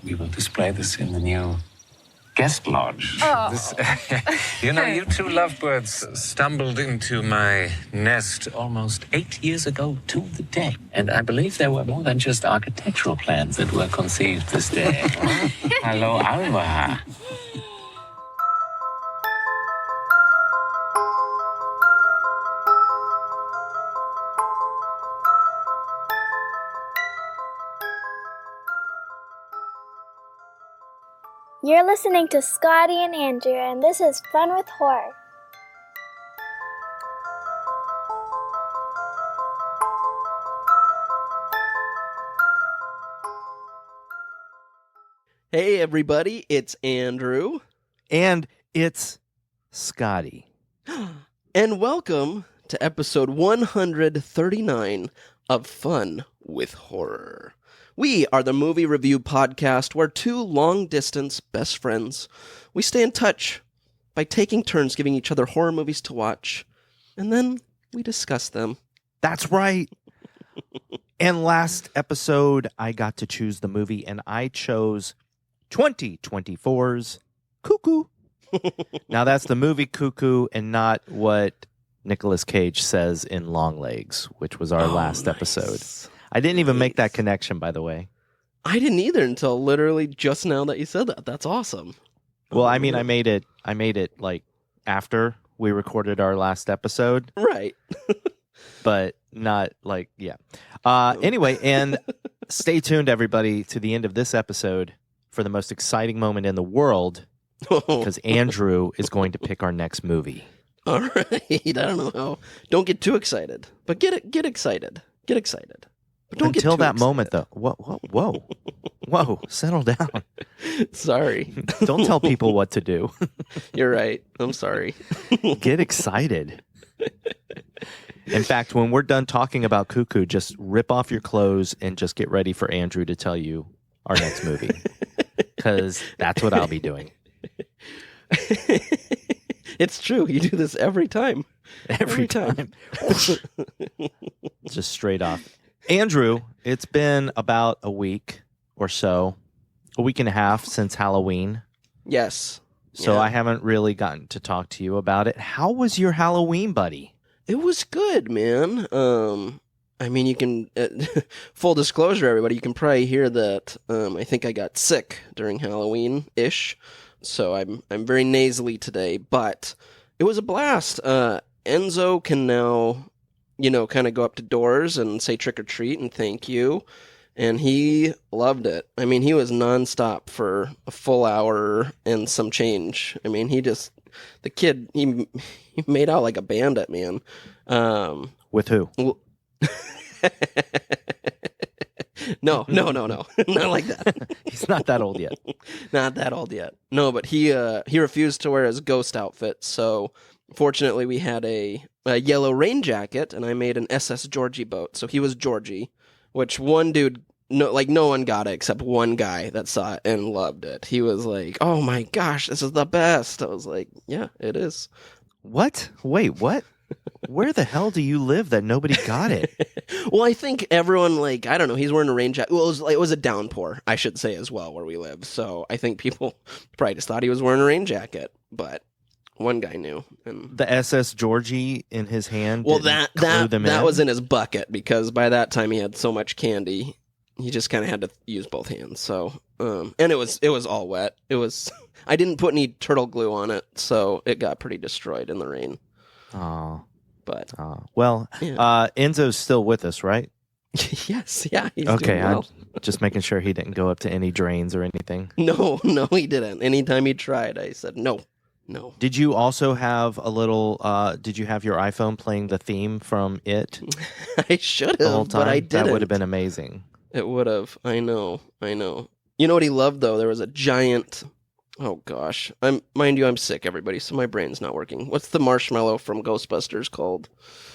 We will display this in the new guest lodge. Oh. You two lovebirds stumbled into my nest almost 8 years ago to the day. And I believe there were more than just architectural plans that were conceived this day. Hello, Alva. You're listening to Scotty and Andrew, and this is Fun with Horror. Hey everybody, it's Andrew. And it's Scotty. And welcome to episode 139 of Fun with Horror. We are the movie review podcast where two long-distance best friends, we stay in touch by taking turns giving each other horror movies to watch, and then we discuss them. That's right. And last episode, I got to choose the movie, and I chose 2024's Cuckoo. Now, that's the movie Cuckoo and not what Nicolas Cage says in Longlegs, which was our last episode. I didn't even make that connection, by the way. I didn't either until literally just now that you said that. That's awesome. Well, I mean, I made it like after we recorded our last episode. Right. But not like, yeah. Anyway, and stay tuned, everybody, to the end of this episode for the most exciting moment in the world, because Andrew is going to pick our next movie. All right. I don't know how. Don't get too excited, but get excited. Get excited. But don't Until get too that excited. moment, though. Whoa, settle down. Sorry. Don't tell people what to do. You're right. I'm sorry. Get excited. In fact, when we're done talking about Cuckoo, just rip off your clothes and just get ready for Andrew to tell you our next movie. Because that's what I'll be doing. It's true. You do this every time. Every time. Just straight off. Andrew, it's been about a week or so, a week and a half since Halloween. Yes. So Yeah. I haven't really gotten to talk to you about it. How was your Halloween, buddy? It was good, man. I mean, you can, full disclosure, everybody, you can probably hear that I think I got sick during Halloween-ish. So I'm very nasally today, but it was a blast. Enzo can now, kind of go up to doors and say trick or treat and thank you. And he loved it. I mean, he was nonstop for a full hour and some change. I mean, the kid, he made out like a bandit, man. With who? Well, No. Not like that. He's not that old yet. Not that old yet. No, but he refused to wear his ghost outfit. So fortunately, we had a yellow rain jacket, and I made an SS Georgie boat. So he was Georgie, which one dude, no one got it except one guy that saw it and loved it. He was like, "Oh my gosh, this is the best." I was like, "Yeah, it is." What? Wait, what? Where the hell do you live that nobody got it? Well, I think everyone, I don't know, he's wearing a rain jacket. Well, it was a downpour, I should say, as well, where we live. So I think people probably just thought he was wearing a rain jacket, but one guy knew. And The SS Georgie in his hand. well, didn't clue that them in? was in his bucket, because by that time he had so much candy, he just kind of had to use both hands. So, and it was all wet. I didn't put any turtle glue on it, so it got pretty destroyed in the rain. Oh, But well, yeah. Enzo's still with us, right? Yes, yeah, he's Okay, doing well. I'm just making sure he didn't go up to any drains or anything. No, he didn't. Anytime he tried, I said no. Did you also have a little? Did you have your iPhone playing the theme from It I should the whole have, time? but I didn't. That would have been amazing. It would have. I know. You know what he loved, though? There was a giant... Oh, gosh. Mind you, I'm sick, everybody, so my brain's not working. What's the marshmallow from Ghostbusters called?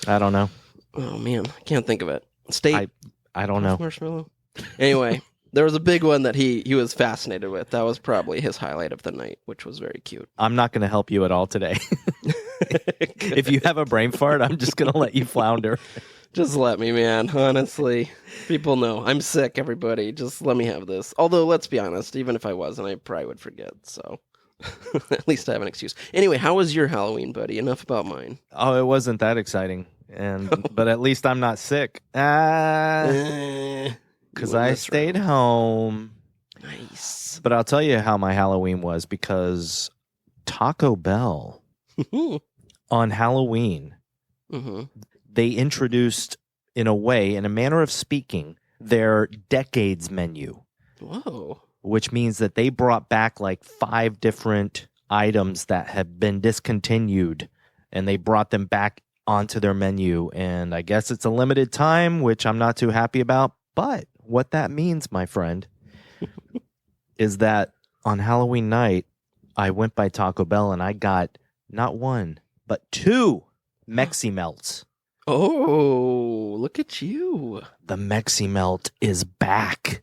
I don't know. Oh, man. I can't think of it. State I don't know. marshmallow? Anyway, there was a big one that he was fascinated with. That was probably his highlight of the night, which was very cute. I'm not going to help you at all today. If you have a brain fart, I'm just going to let you flounder. Just let me, man. Honestly, people know I'm sick. Everybody, just let me have this. Although, let's be honest, even if I wasn't, I probably would forget. So, at least I have an excuse. Anyway, how was your Halloween, buddy? Enough about mine. Oh, it wasn't that exciting, but at least I'm not sick. Because I stayed home. Nice. But I'll tell you how my Halloween was, because Taco Bell on Halloween. Mm-hmm. They introduced, in a manner of speaking, their decades menu. Whoa. Which means that they brought back like 5 different items that have been discontinued, and they brought them back onto their menu. And I guess it's a limited time, which I'm not too happy about. But what that means, my friend, is that on Halloween night, I went by Taco Bell and I got not 1, but 2 Mexi Melts. Oh, look at you. The Mexi Melt is back.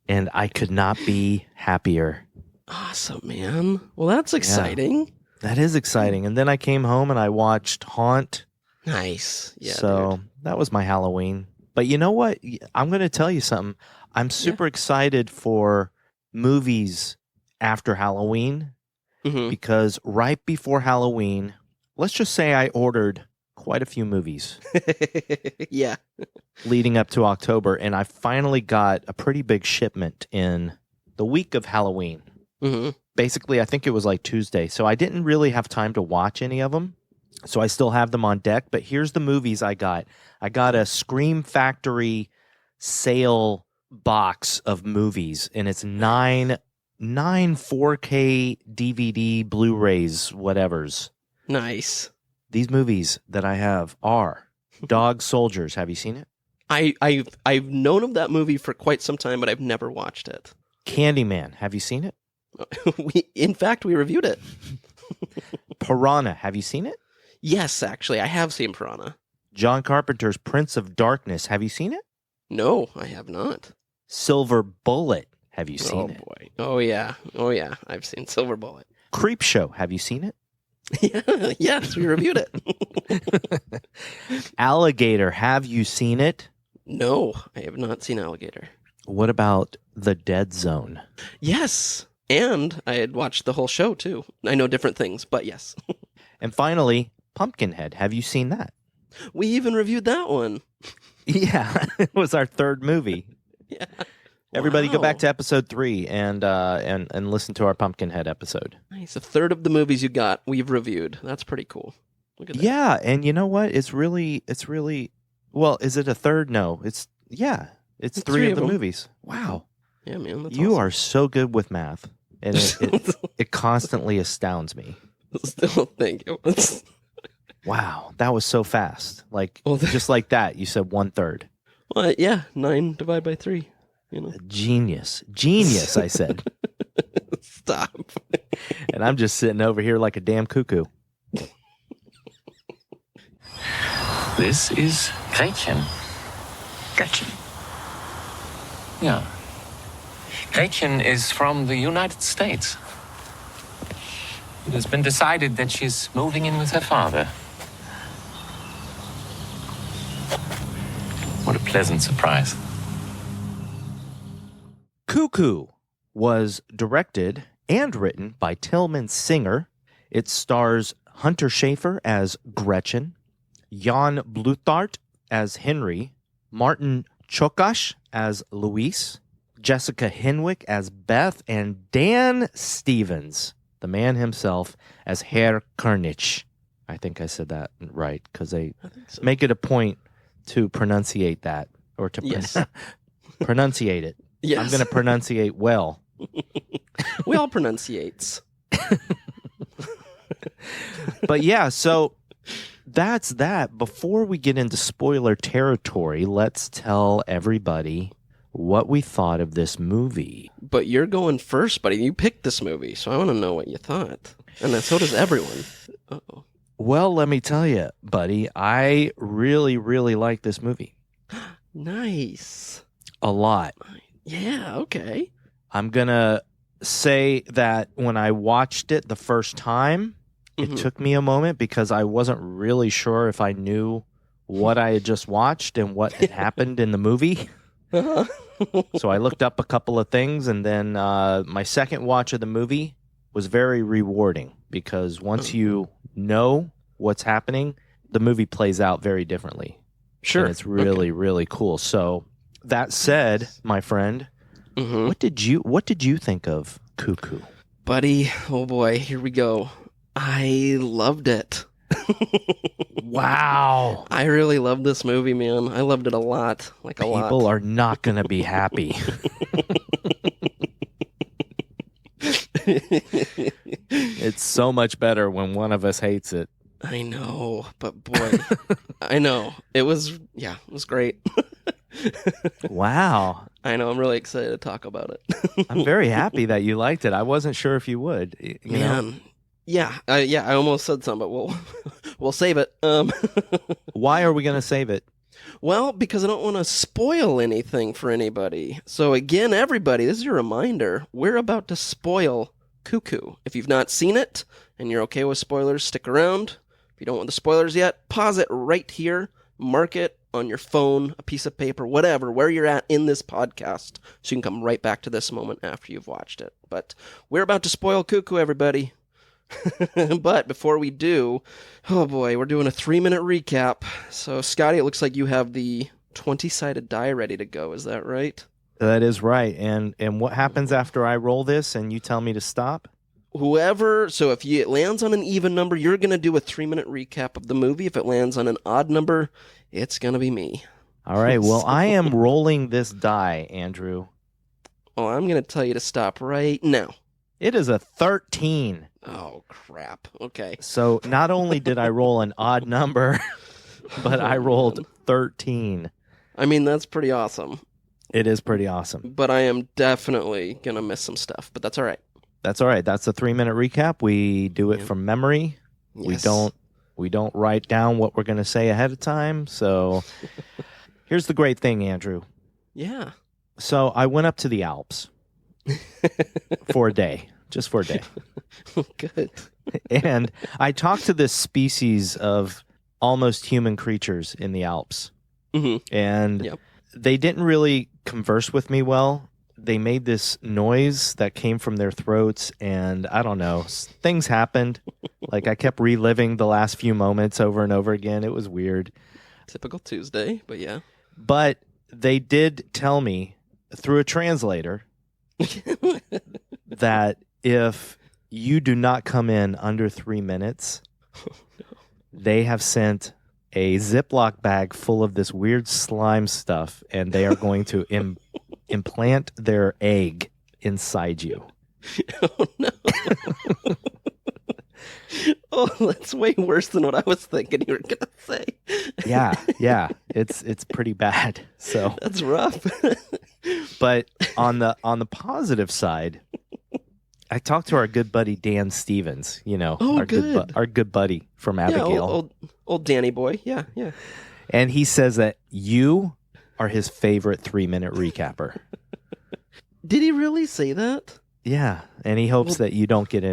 And I could not be happier. Awesome, man. Well, that's exciting. Yeah, that is exciting. And then I came home and I watched Haunt. Nice. Yeah. So that was my Halloween. But you know what? I'm going to tell you something. I'm super excited for movies after Halloween, because right before Halloween, let's just say I ordered quite a few movies. Yeah. Leading up to October, and I finally got a pretty big shipment in the week of Halloween. Mm-hmm. Basically, I think it was like Tuesday, so I didn't really have time to watch any of them. So I still have them on deck, but here's the movies I got. I got a Scream Factory sale box of movies, and it's nine 4K DVD Blu-rays, whatevers. Nice. These movies that I have are Dog Soldiers. Have you seen it? I've known of that movie for quite some time, but I've never watched it. Candyman. Have you seen it? In fact, we reviewed it. Piranha. Have you seen it? Yes, actually, I have seen Piranha. John Carpenter's Prince of Darkness. Have you seen it? No, I have not. Silver Bullet. Have you seen it? Oh, boy. Oh, yeah. Oh, yeah. I've seen Silver Bullet. Creepshow. Have you seen it? Yeah, yes, we reviewed it. Alligator. Have you seen it? No, I have not seen Alligator. What about The Dead Zone? Yes, and I had watched the whole show, too. I know different things, but yes. And finally, Pumpkinhead. Have you seen that? We even reviewed that one. Yeah, it was our 3rd movie. Yeah. Everybody go Wow. back to episode 3 and listen to our Pumpkinhead episode. Nice. A third of the movies you got, we've reviewed. That's pretty cool. Look at that. Yeah, and you know what? It's really well, is it a third? No. It's 3 of the them. movies. Wow. Yeah, man. That's You awesome. are so good with math. And it constantly astounds me. Still think it was. Wow, that was so fast. Like Well, just like that, you said 1/3. Well, yeah, 9 divided by 3. You know. Genius, I said. Stop. And I'm just sitting over here like a damn cuckoo. This is Gretchen. Gretchen. Yeah. Gretchen is from the United States. It has been decided that she's moving in with her father. What a pleasant surprise. Cuckoo was directed and written by Tilman Singer. It stars Hunter Schafer as Gretchen, Jan Bluthardt as Henry, Martin Csokas as Luis, Jessica Henwick as Beth, and Dan Stevens, the man himself, as Herr Kernich. I think I said that right, because they make it a point to pronunciate that, or to pronunciate it. Yes. I'm going to pronunciate well. We all pronunciates. But yeah, so that's that. Before we get into spoiler territory, let's tell everybody what we thought of this movie. But you're going first, buddy. You picked this movie, so I want to know what you thought. And then so does everyone. Uh-oh. Well, let me tell you, buddy, I really, really like this movie. Nice. A lot. Yeah, okay. I'm going to say that when I watched it the first time, it took me a moment because I wasn't really sure if I knew what I had just watched and what had happened in the movie. So I looked up a couple of things, and then my second watch of the movie was very rewarding because once you know what's happening, the movie plays out very differently. Sure. And it's really, really cool. So that said, my friend, what did you think of Cuckoo? Buddy, oh boy, here we go. I loved it. Wow. I really loved this movie, man. I loved it a lot. Like a lot. People are not going to be happy. It's so much better when one of us hates it. I know, but boy, I know. It was great. Wow. I know, I'm really excited to talk about it. I'm very happy that you liked it. I wasn't sure if you would. You know? Yeah, I almost said something, but we'll save it. Why are we going to save it? Well, because I don't want to spoil anything for anybody. So again, everybody, this is your reminder. We're about to spoil Cuckoo. If you've not seen it and you're okay with spoilers, stick around. If you don't want the spoilers yet, pause it right here. Mark it on your phone, a piece of paper, whatever, where you're at in this podcast, so you can come right back to this moment after you've watched it. But we're about to spoil Cuckoo, everybody. But before we do, oh boy, we're doing a 3-minute recap. So, Scotty, it looks like you have the 20-sided die ready to go. Is that right? That is right. And what happens after I roll this and you tell me to stop? So if it lands on an even number, you're going to do a 3-minute recap of the movie. If it lands on an odd number, it's going to be me. All right. Well, I am rolling this die, Andrew. Oh, I'm going to tell you to stop right now. It is a 13. Oh, crap. Okay. So not only did I roll an odd number, but I rolled 13. I mean, that's pretty awesome. It is pretty awesome. But I am definitely going to miss some stuff, but that's all right. That's all right. That's a 3-minute recap. We do it from memory. Yes. We don't write down what we're going to say ahead of time. So here's the great thing, Andrew. Yeah. So I went up to the Alps for a day, just for a day. Good. And I talked to this species of almost human creatures in the Alps. Mm-hmm. And they didn't really converse with me well. They made this noise that came from their throats, and I don't know, things happened. Like I kept reliving the last few moments over and over again. It was weird. Typical Tuesday, but yeah. But they did tell me through a translator that if you do not come in under 3 minutes, they have sent a Ziploc bag full of this weird slime stuff, and they are going to implant their egg inside you. Oh, no. Oh, that's way worse than what I was thinking you were going to say. Yeah. It's pretty bad. So that's rough. But on the positive side, I talked to our good buddy Dan Stevens, our good buddy from Abigail. Old Danny boy. Yeah. And he says that you are his favorite 3-minute recapper. Did he really say that? Yeah, and he hopes that you don't get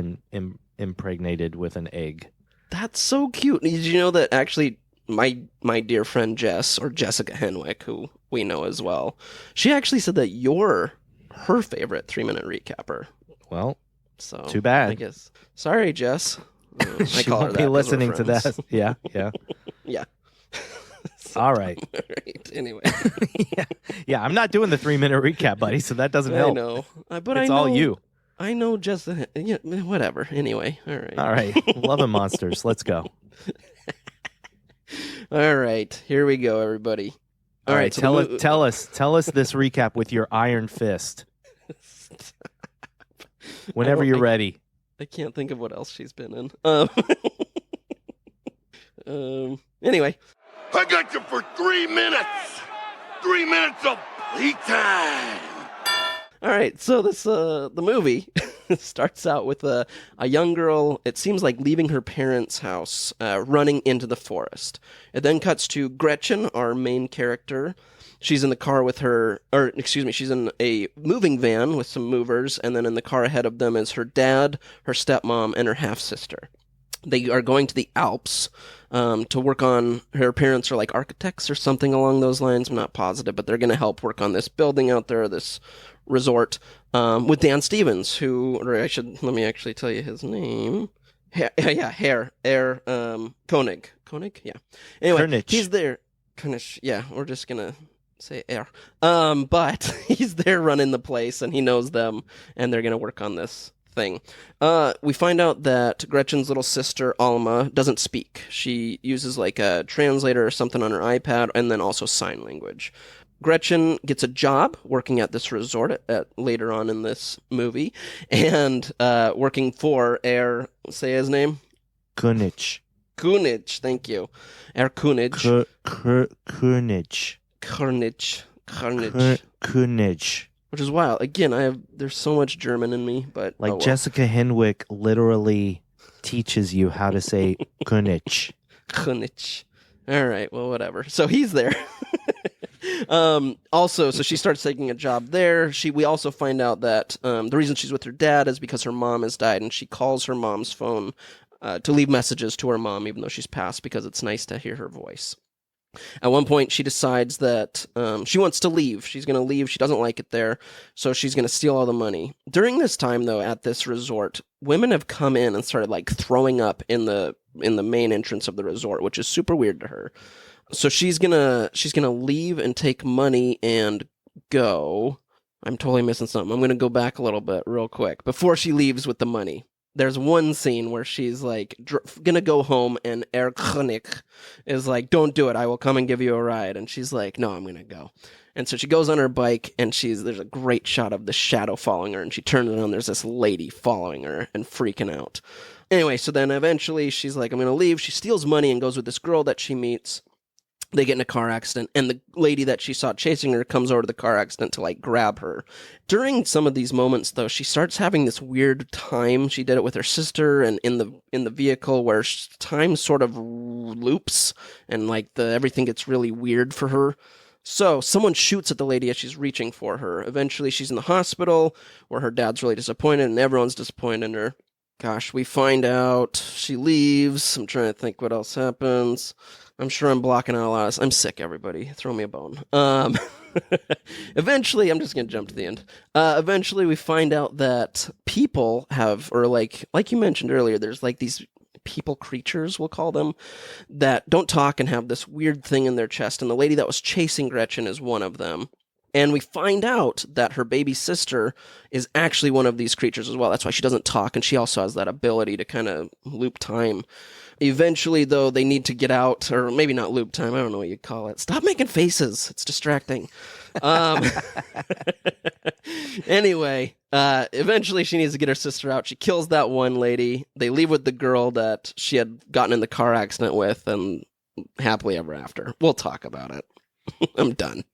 impregnated with an egg. That's so cute. Did you know that actually my dear friend Jess, or Jessica Henwick, who we know as well, she actually said that you're her favorite 3-minute recapper. Well, so too bad. I guess. Sorry, Jess. She won't be listening to that. Yeah. Yeah. All right. Anyway. Yeah. I'm not doing the 3-minute recap, buddy, so that doesn't help. I know. But it's all you. I know just whatever. Anyway. All right. Love and Monsters. Let's go. All right. Here we go, everybody. All right. So tell us this recap with your iron fist. Whenever you're ready. I can't think of what else she's been in. Anyway. I got you for 3 minutes. 3 minutes of playtime. All right, so the movie starts out with a young girl, it seems like leaving her parents' house, running into the forest. It then cuts to Gretchen, our main character. She's in the car with she's in a moving van with some movers, and then in the car ahead of them is her dad, her stepmom, and her half-sister. They are going to the Alps to work on. Her parents are like architects or something along those lines. I'm not positive, but they're going to help work on this building out there, this resort, with Dan Stevens, let me actually tell you his name. Herr Koenig. Koenig? Yeah. Anyway, Koenig. He's there. Koenig, yeah, we're just going to say air. But he's there running the place, and he knows them, and they're going to work on this thing. We find out that Gretchen's little sister, Alma, doesn't speak. She uses like a translator or something on her iPad, and then also sign language. Gretchen gets a job working at this resort later on in this movie, and working for say his name? Koenig. Koenig, thank you. Koenig. Koenig. Which is wild. Again, there's so much German in me, but like Jessica Henwick literally teaches you how to say Koenig. Koenig. All right, well, whatever. So he's there. Also, so she starts taking a job there. We also find out that the reason she's with her dad is because her mom has died, and she calls her mom's phone to leave messages to her mom, even though she's passed, because it's nice to hear her voice. At one point, she decides that she wants to leave. She's going to leave. She doesn't like it there, so she's going to steal all the money. During this time, though, at this resort, women have come in and started like throwing up in the main entrance of the resort, which is super weird to her. So she's gonna leave and take money and go. I'm totally missing something. I'm gonna go back a little bit real quick before she leaves with the money. There's one scene where she's like gonna go home, and Herr Koenig is like, "Don't do it. I will come and give you a ride." And she's like, "No, I'm gonna go." And so she goes on her bike, and there's a great shot of the shadow following her, and she turns around, there's this lady following her and freaking out. Anyway, so then eventually she's like, "I'm gonna leave." She steals money and goes with this girl that she meets. They get in a car accident, and the lady that she saw chasing her comes over to the car accident to like grab her. During some of these moments, though, she starts having this weird time. She did it with her sister, and in the vehicle, where time sort of loops, and like everything gets really weird for her. So someone shoots at the lady as she's reaching for her. Eventually, she's in the hospital, where her dad's really disappointed, and everyone's disappointed in her. Gosh, we find out she leaves. I'm trying to think what else happens. I'm sure I'm blocking out a lot. I'm sick, everybody. Throw me a bone. Eventually, I'm just going to jump to the end. Eventually, we find out that people have, or like you mentioned earlier, there's like these people creatures, we'll call them, that don't talk and have this weird thing in their chest. And the lady that was chasing Gretchen is one of them. And we find out that her baby sister is actually one of these creatures as well. That's why she doesn't talk, and she also has that ability to kind of loop time. Eventually, though, they need to get out, or maybe not loop time, I don't know what you'd call it. Stop making faces. It's distracting. Anyway, eventually she needs to get her sister out. She kills that one lady. They leave with the girl that she had gotten in the car accident with, and happily ever after. We'll talk about it. I'm done.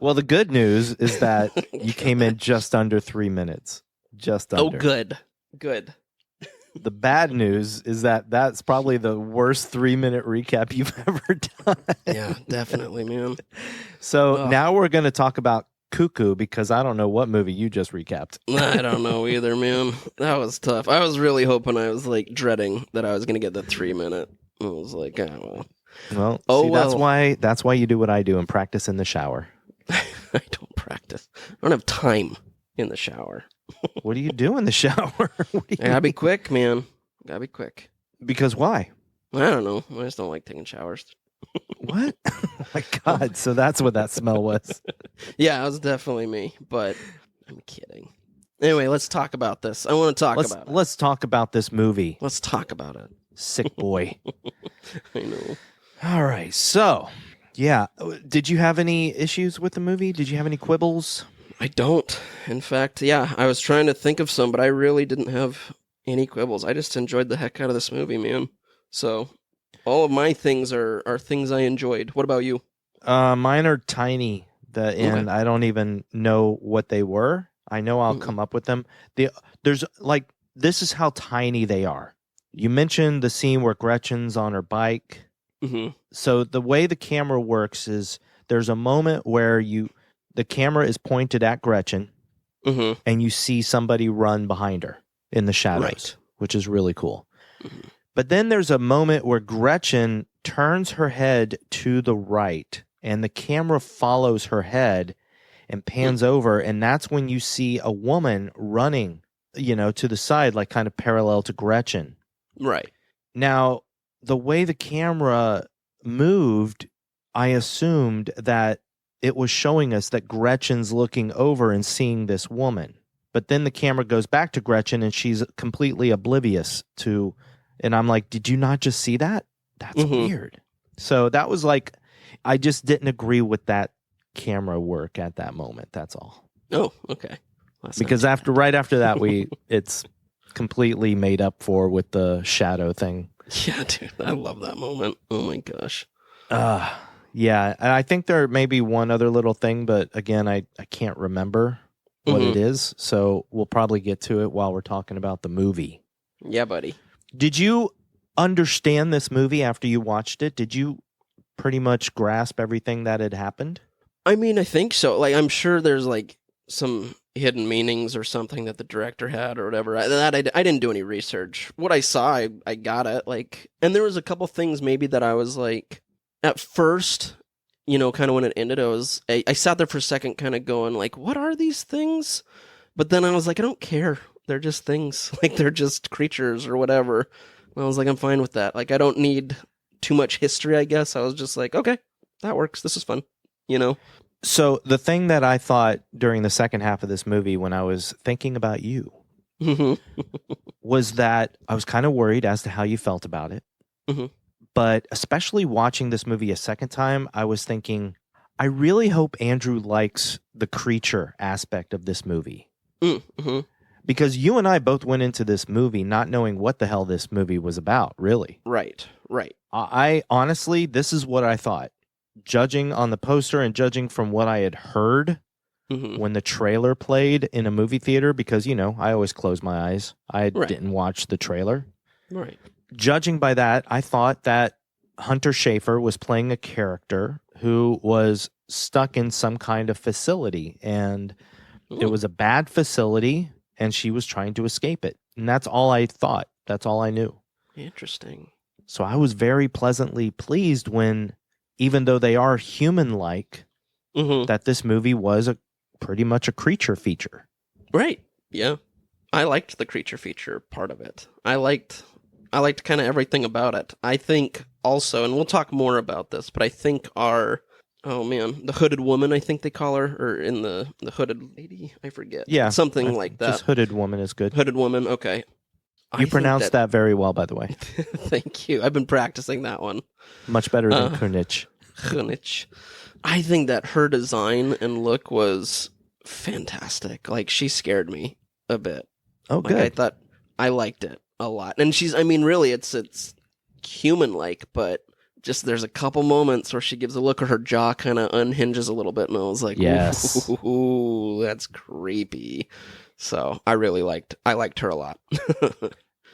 Well, the good news is that you came in just under 3 minutes. Just under. Oh, good. Good. The bad news is that that's probably the worst 3-minute recap you've ever done. Yeah, definitely, man. So now we're going to talk about Cuckoo, because I don't know what movie you just recapped. I don't know either, man. That was tough. I was really hoping, I was like dreading that I was going to get the 3-minute. I was like, oh, well. That's why you do what I do and practice in the shower. I don't practice. I don't have time in the shower. What do you do in the shower? I gotta be quick, man. Gotta be quick. Because why? I don't know. I just don't like taking showers. What? Oh my God. So that's what that smell was. Yeah, it was definitely me, but I'm kidding. Anyway, let's talk about this. I want to talk about it. Let's talk about this movie. Let's talk about it. Sick boy. I know. All right. So, yeah. Did you have any issues with the movie? Did you have any quibbles? I don't. In fact, yeah, I was trying to think of some, but I really didn't have any quibbles. I just enjoyed the heck out of this movie, man. So, all of my things are things I enjoyed. What about you? Mine are tiny, and I don't even know what they were. I know I'll come up with them. There's like, this is how tiny they are. You mentioned the scene where Gretchen's on her bike. Mm-hmm. So the way the camera works is there's a moment where the camera is pointed at Gretchen, and you see somebody run behind her in the shadows, which is really cool. Mm-hmm. But then there's a moment where Gretchen turns her head to the right, and the camera follows her head and pans over, and that's when you see a woman running, to the side, like kind of parallel to Gretchen. Right. Now, the way the camera moved, I assumed that it was showing us that Gretchen's looking over and seeing this woman. But then the camera goes back to Gretchen and she's completely oblivious to, and I'm like, did you not just see that? That's weird. So that was like, I just didn't agree with that camera work at that moment. That's all. Oh, okay. Because right after that, it's completely made up for with the shadow thing. Yeah, dude, I love that moment. Oh my gosh. Yeah, and I think there may be one other little thing, but again, I can't remember what it is, so we'll probably get to it while we're talking about the movie. Yeah, buddy. Did you understand this movie after you watched it? Did you pretty much grasp everything that had happened? I mean, I think so. Like, I'm sure there's like some hidden meanings or something that the director had or whatever. I didn't do any research. What I saw, I got it. Like, and there was a couple things maybe that I was like, at first, kind of when it ended, I sat there for a second kind of going like, what are these things? But then I was like, I don't care. They're just things. Like, they're just creatures or whatever. And I was like, I'm fine with that. Like, I don't need too much history, I guess. I was just like, okay, that works. This is fun, So the thing that I thought during the second half of this movie when I was thinking about you was that I was kind of worried as to how you felt about it. But especially watching this movie a second time, I was thinking, I really hope Andrew likes the creature aspect of this movie. Because you and I both went into this movie not knowing what the hell this movie was about, really. Right. I honestly, this is what I thought. Judging on the poster and judging from what I had heard when the trailer played in a movie theater, because, I always close my eyes. I didn't watch the trailer. Right. Judging by that, I thought that Hunter Schafer was playing a character who was stuck in some kind of facility, and it was a bad facility, and she was trying to escape it. And that's all I thought. That's all I knew. Interesting. So I was very pleasantly pleased when, even though they are human-like, that this movie was pretty much a creature feature. Right. Yeah. I liked the creature feature part of it. I liked kind of everything about it. I think also, and we'll talk more about this, but I think the hooded woman, I think they call her, or in the hooded lady, I forget. Yeah. Something like that. Just hooded woman is good. Hooded woman, okay. You pronounced that very well, by the way. Thank you. I've been practicing that one. Much better than Kunich. Kunich. I think that her design and look was fantastic. Like, she scared me a bit. Oh, good. I thought I liked it a lot. And really, it's human-like, but just there's a couple moments where she gives a look or her jaw kind of unhinges a little bit, and I was like, yes. Ooh, that's creepy. So I liked her a lot.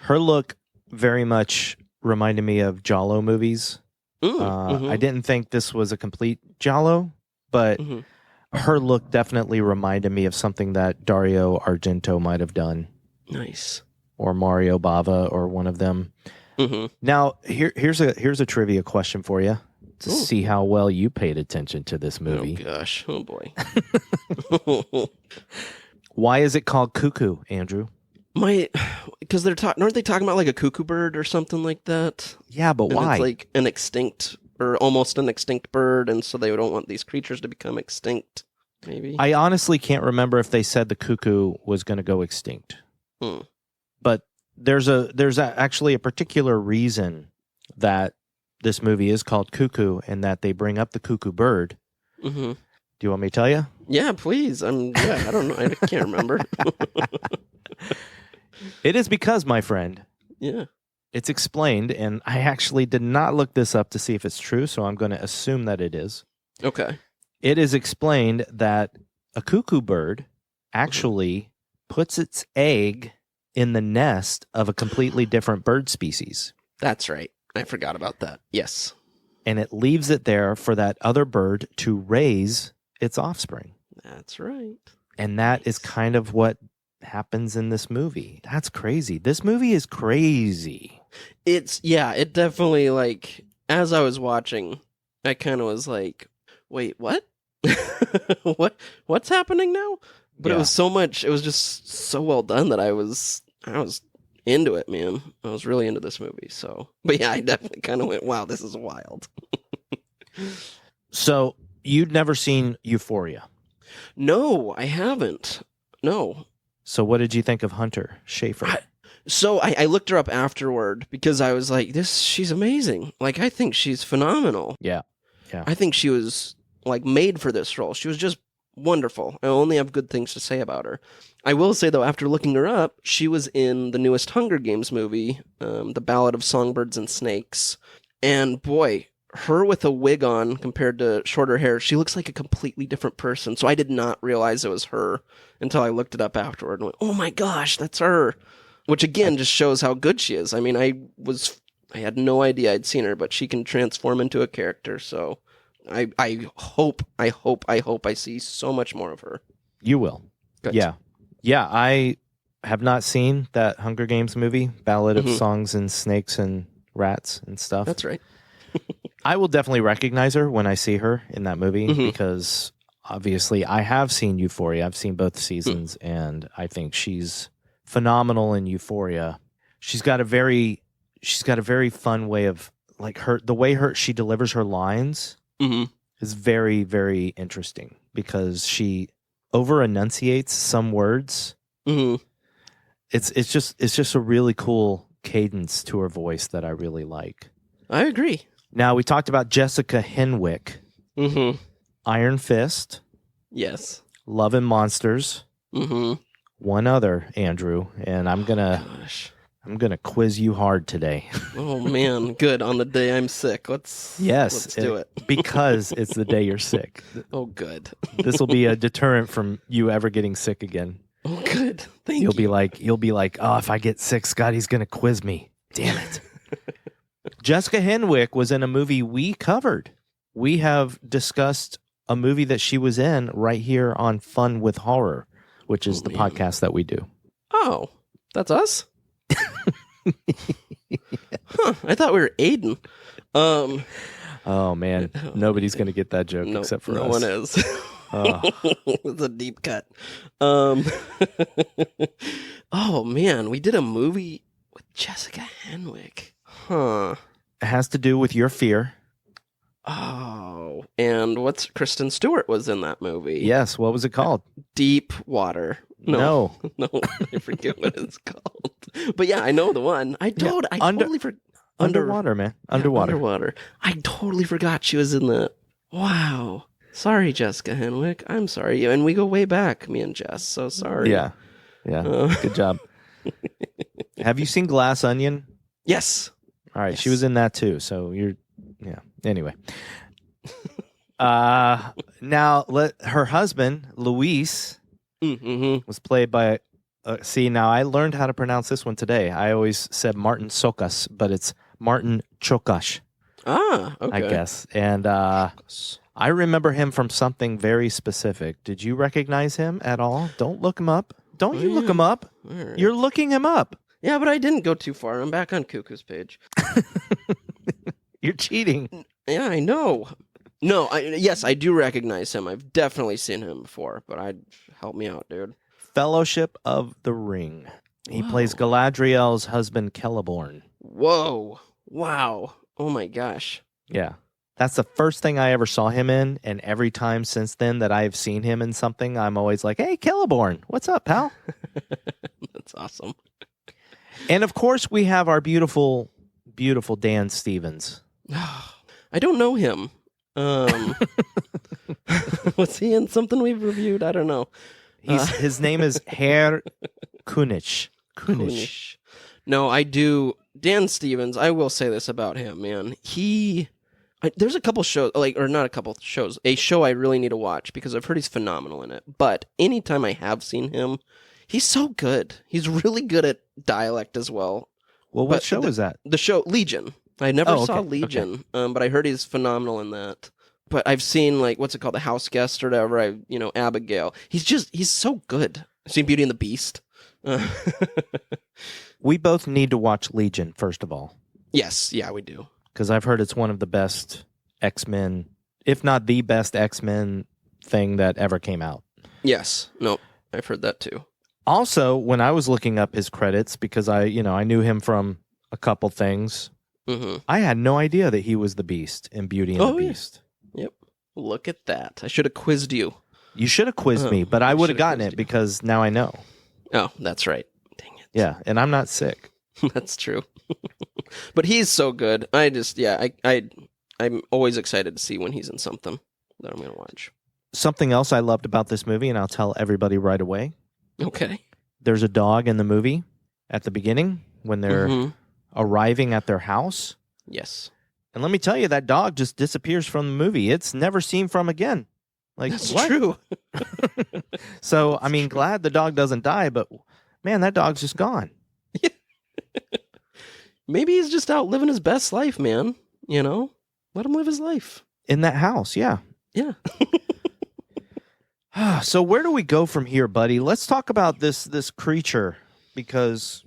Her look very much reminded me of Giallo movies. I didn't think this was a complete Giallo, but her look definitely reminded me of something that Dario Argento might have done. Nice. Or Mario Bava, or one of them. Now, here's a trivia question for you to see how well you paid attention to this movie. Oh gosh, oh boy. Why is it called Cuckoo, Andrew? Because aren't they talking about like a cuckoo bird or something like that? Yeah, but why? It's like an extinct or almost an extinct bird, and so they don't want these creatures to become extinct. Maybe. I honestly can't remember if they said the cuckoo was going to go extinct. But there's actually a particular reason that this movie is called Cuckoo, and that they bring up the cuckoo bird. Do you want me to tell you? Yeah, please. I don't know. I can't remember. It is because, my friend. Yeah. It's explained, and I actually did not look this up to see if it's true, so I'm going to assume that it is. Okay. It is explained that a cuckoo bird actually puts its egg in the nest of a completely different bird species. That's right. I forgot about that. Yes. And it leaves it there for that other bird to raise its offspring. That's right. And that is kind of what happens in this movie. That's crazy. This movie is crazy. It definitely, like, as I was watching, I kind of was like, wait, what? What's happening now? But it was so much, it was just so well done that I was into it, man. I was really into this movie, so. But yeah, I definitely kind of went, wow, this is wild. So, you'd never seen Euphoria? No, I haven't. No. So what did you think of Hunter Schafer? So I looked her up afterward because I was like, she's amazing. Like, I think she's phenomenal. Yeah. I think she was, like, made for this role. She was just wonderful. I only have good things to say about her. I will say, though, after looking her up, she was in the newest Hunger Games movie, The Ballad of Songbirds and Snakes. And boy, her with a wig on compared to shorter hair, she looks like a completely different person. So I did not realize it was her until I looked it up afterward and went, oh my gosh, that's her. Which again just shows how good she is. I mean, I had no idea I'd seen her, but she can transform into a character. So I hope I see so much more of her. You will. Good. Yeah. I have not seen that Hunger Games movie, Ballad of Songs and Snakes and Rats and stuff. That's right. I will definitely recognize her when I see her in that movie because obviously I have seen Euphoria. I've seen both seasons and I think she's phenomenal in Euphoria. She's got a very fun way of, like, the way she delivers her lines is very, very interesting because she over enunciates some words. It's just a really cool cadence to her voice that I really like. I agree. Now, we talked about Jessica Henwick. Iron Fist. Yes. Love and Monsters. One other, Andrew, and I'm gonna quiz you hard today. Oh man, good. On the day I'm sick. Let's do it. Because it's the day you're sick. Oh, good. This will be a deterrent from you ever getting sick again. Oh, good. Thank you. You'll be like, oh, if I get sick, Scotty's gonna quiz me. Damn it. Jessica Henwick was in a movie we covered. We have discussed a movie that she was in right here on Fun with Horror, which is the podcast that we do. Oh, that's us? I thought we were Aiden. Oh, man. Nobody's going to get that joke except for us. No one is. It's a deep cut. Oh, man. We did a movie with Jessica Henwick. Huh. It has to do with your fear. Oh, and Kristen Stewart was in that movie. Yes, what was it called? Deep Water. No, I forget what it's called. But yeah, I know the one. Totally forgot. Underwater, man. Underwater. I totally forgot she was in that. Wow. Sorry, Jessica Henwick. I'm sorry. And we go way back, me and Jess. So sorry. Yeah. Good job. Have you seen Glass Onion? Yes. All right. Yes. She was in that too. So anyway. Now her husband, Luis, was played by, now I learned how to pronounce this one today. I always said Martin Csokas, but it's Martin Csokas. Ah, okay. I guess. And I remember him from something very specific. Did you recognize him at all? Don't look him up. Don't you look him up. Right. You're looking him up. Yeah, but I didn't go too far. I'm back on Cuckoo's page. You're cheating. Yeah, I know. No, yes, I do recognize him. I've definitely seen him before, but help me out, dude. Fellowship of the Ring. He plays Galadriel's husband, Celeborn. Whoa. Wow. Oh my gosh. Yeah. That's the first thing I ever saw him in, and every time since then that I've seen him in something, I'm always like, hey, Celeborn, what's up, pal? That's awesome. And of course, we have our beautiful, beautiful Dan Stevens. I don't know him. Was he in something we've reviewed? I don't know. His name is Herr Kunich. No, I do. Dan Stevens, I will say this about him, man. There's a couple shows, not a couple shows, a show I really need to watch because I've heard he's phenomenal in it. But anytime I have seen him, he's so good. He's really good at dialect as well. Well, what show is that? The show Legion. I never saw Legion, but I heard he's phenomenal in that. But I've seen, what's it called, The House Guest or whatever, Abigail. He's so good. I've seen Beauty and the Beast. We both need to watch Legion, first of all. Yes, yeah, we do. Because I've heard it's one of the best X-Men, if not the best X-Men thing that ever came out. Yes, no, I've heard that too. Also, when I was looking up his credits, because I knew him from a couple things, I had no idea that he was the Beast in Beauty and the Beast. Yeah. Yep. Look at that. I should have quizzed you. You should have quizzed me, but I would have gotten it because now I know. Oh, that's right. Dang it. Yeah, and I'm not sick. That's true. But he's so good. I'm always excited to see when he's in something that I'm going to watch. Something else I loved about this movie, and I'll tell everybody right away. Okay. There's a dog in the movie at the beginning when they're arriving at their house. Yes. And let me tell you, that dog just disappears from the movie. It's never seen from again. Like, That's what? true. So, I mean, glad the dog doesn't die, but man, that dog's just gone. Maybe he's just out living his best life, man. You know? Let him live his life. In that house, yeah. Yeah. So where do we go from here, buddy? Let's talk about this creature, because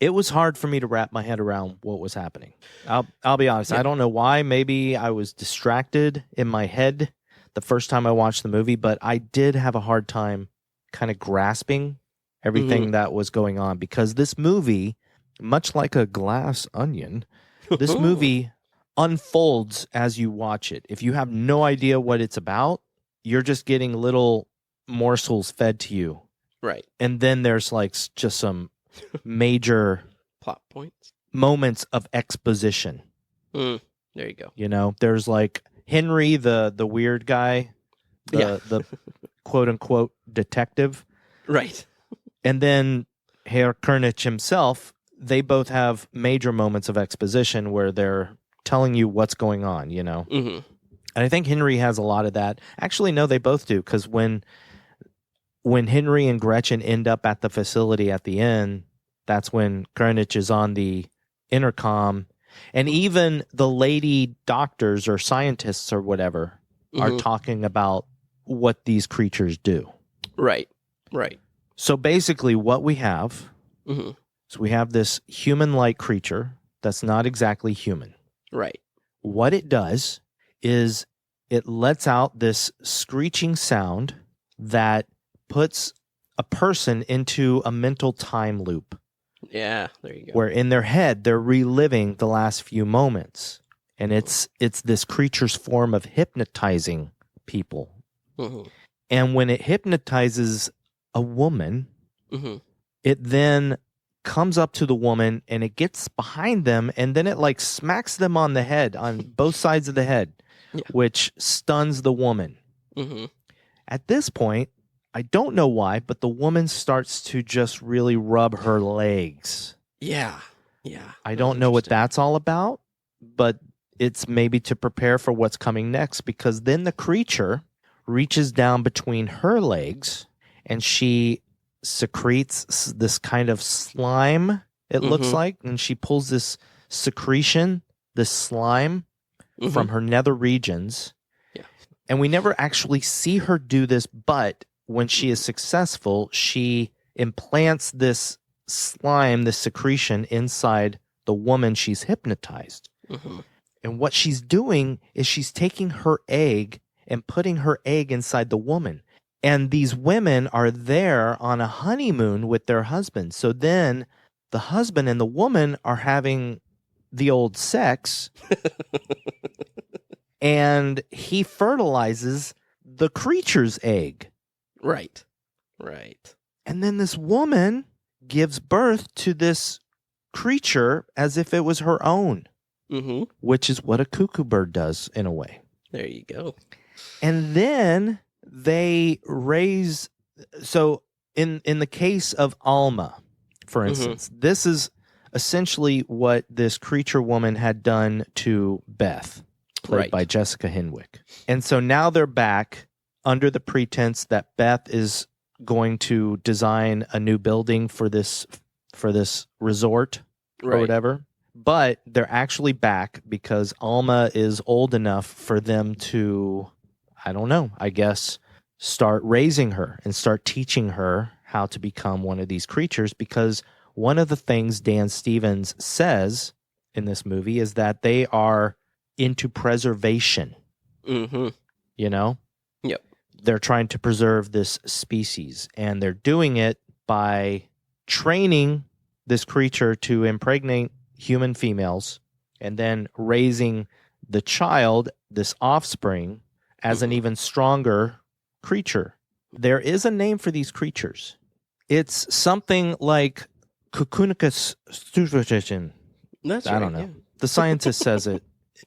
it was hard for me to wrap my head around what was happening. I'll be honest. Yeah. I don't know why. Maybe I was distracted in my head the first time I watched the movie, but I did have a hard time kind of grasping everything that was going on, because this movie, much like a glass onion, this movie unfolds as you watch it. If you have no idea what it's about, you're just getting little morsels fed to you. Right. And then there's like just some major plot points, moments of exposition. There you go. You know, there's like Henry, the weird guy, the quote unquote detective. Right. And then Herr Kernich himself, they both have major moments of exposition where they're telling you what's going on, you know? And I think Henry has a lot of that. Actually, no, they both do, because when Henry and Gretchen end up at the facility at the end, that's when Kernich is on the intercom, and even the lady doctors or scientists or whatever are talking about what these creatures do. Right, right. So basically what we have is we have this human-like creature that's not exactly human. Right. What it does is it lets out this screeching sound that puts a person into a mental time loop. Yeah, there you go. Where in their head, they're reliving the last few moments. And it's this creature's form of hypnotizing people. And when it hypnotizes a woman, it then comes up to the woman and it gets behind them, and then it like smacks them on the head, on both sides of the head, which stuns the woman. At this point, I don't know why, but the woman starts to just really rub her legs. Yeah. I don't know what that's all about, but it's maybe to prepare for what's coming next, because then the creature reaches down between her legs and she secretes this kind of slime, it looks like, and she pulls this secretion, this slime from her nether regions. And we never actually see her do this, but when she is successful, she implants this slime, this secretion inside the woman she's hypnotized. And what she's doing is she's taking her egg and putting her egg inside the woman. And these women are there on a honeymoon with their husbands. So then the husband and the woman are having the old sex. And he fertilizes the creature's egg. Right. And then this woman gives birth to this creature as if it was her own, which is what a cuckoo bird does in a way. There you go. And then they raise, so in the case of Alma, for instance, this is essentially what this creature woman had done to Beth, played by Jessica Henwick. And so now they're back under the pretense that Beth is going to design a new building for this resort or whatever. But they're actually back because Alma is old enough for them to, I don't know, I guess, start raising her and start teaching her how to become one of these creatures, because one of the things Dan Stevens says in this movie is that they are into preservation. Mm-hmm. You know? Yep. They're trying to preserve this species, and they're doing it by training this creature to impregnate human females and then raising the child, this offspring, as an even stronger creature. There is a name for these creatures. It's something like Cuckoo. That's I don't know. Yeah. The scientist says it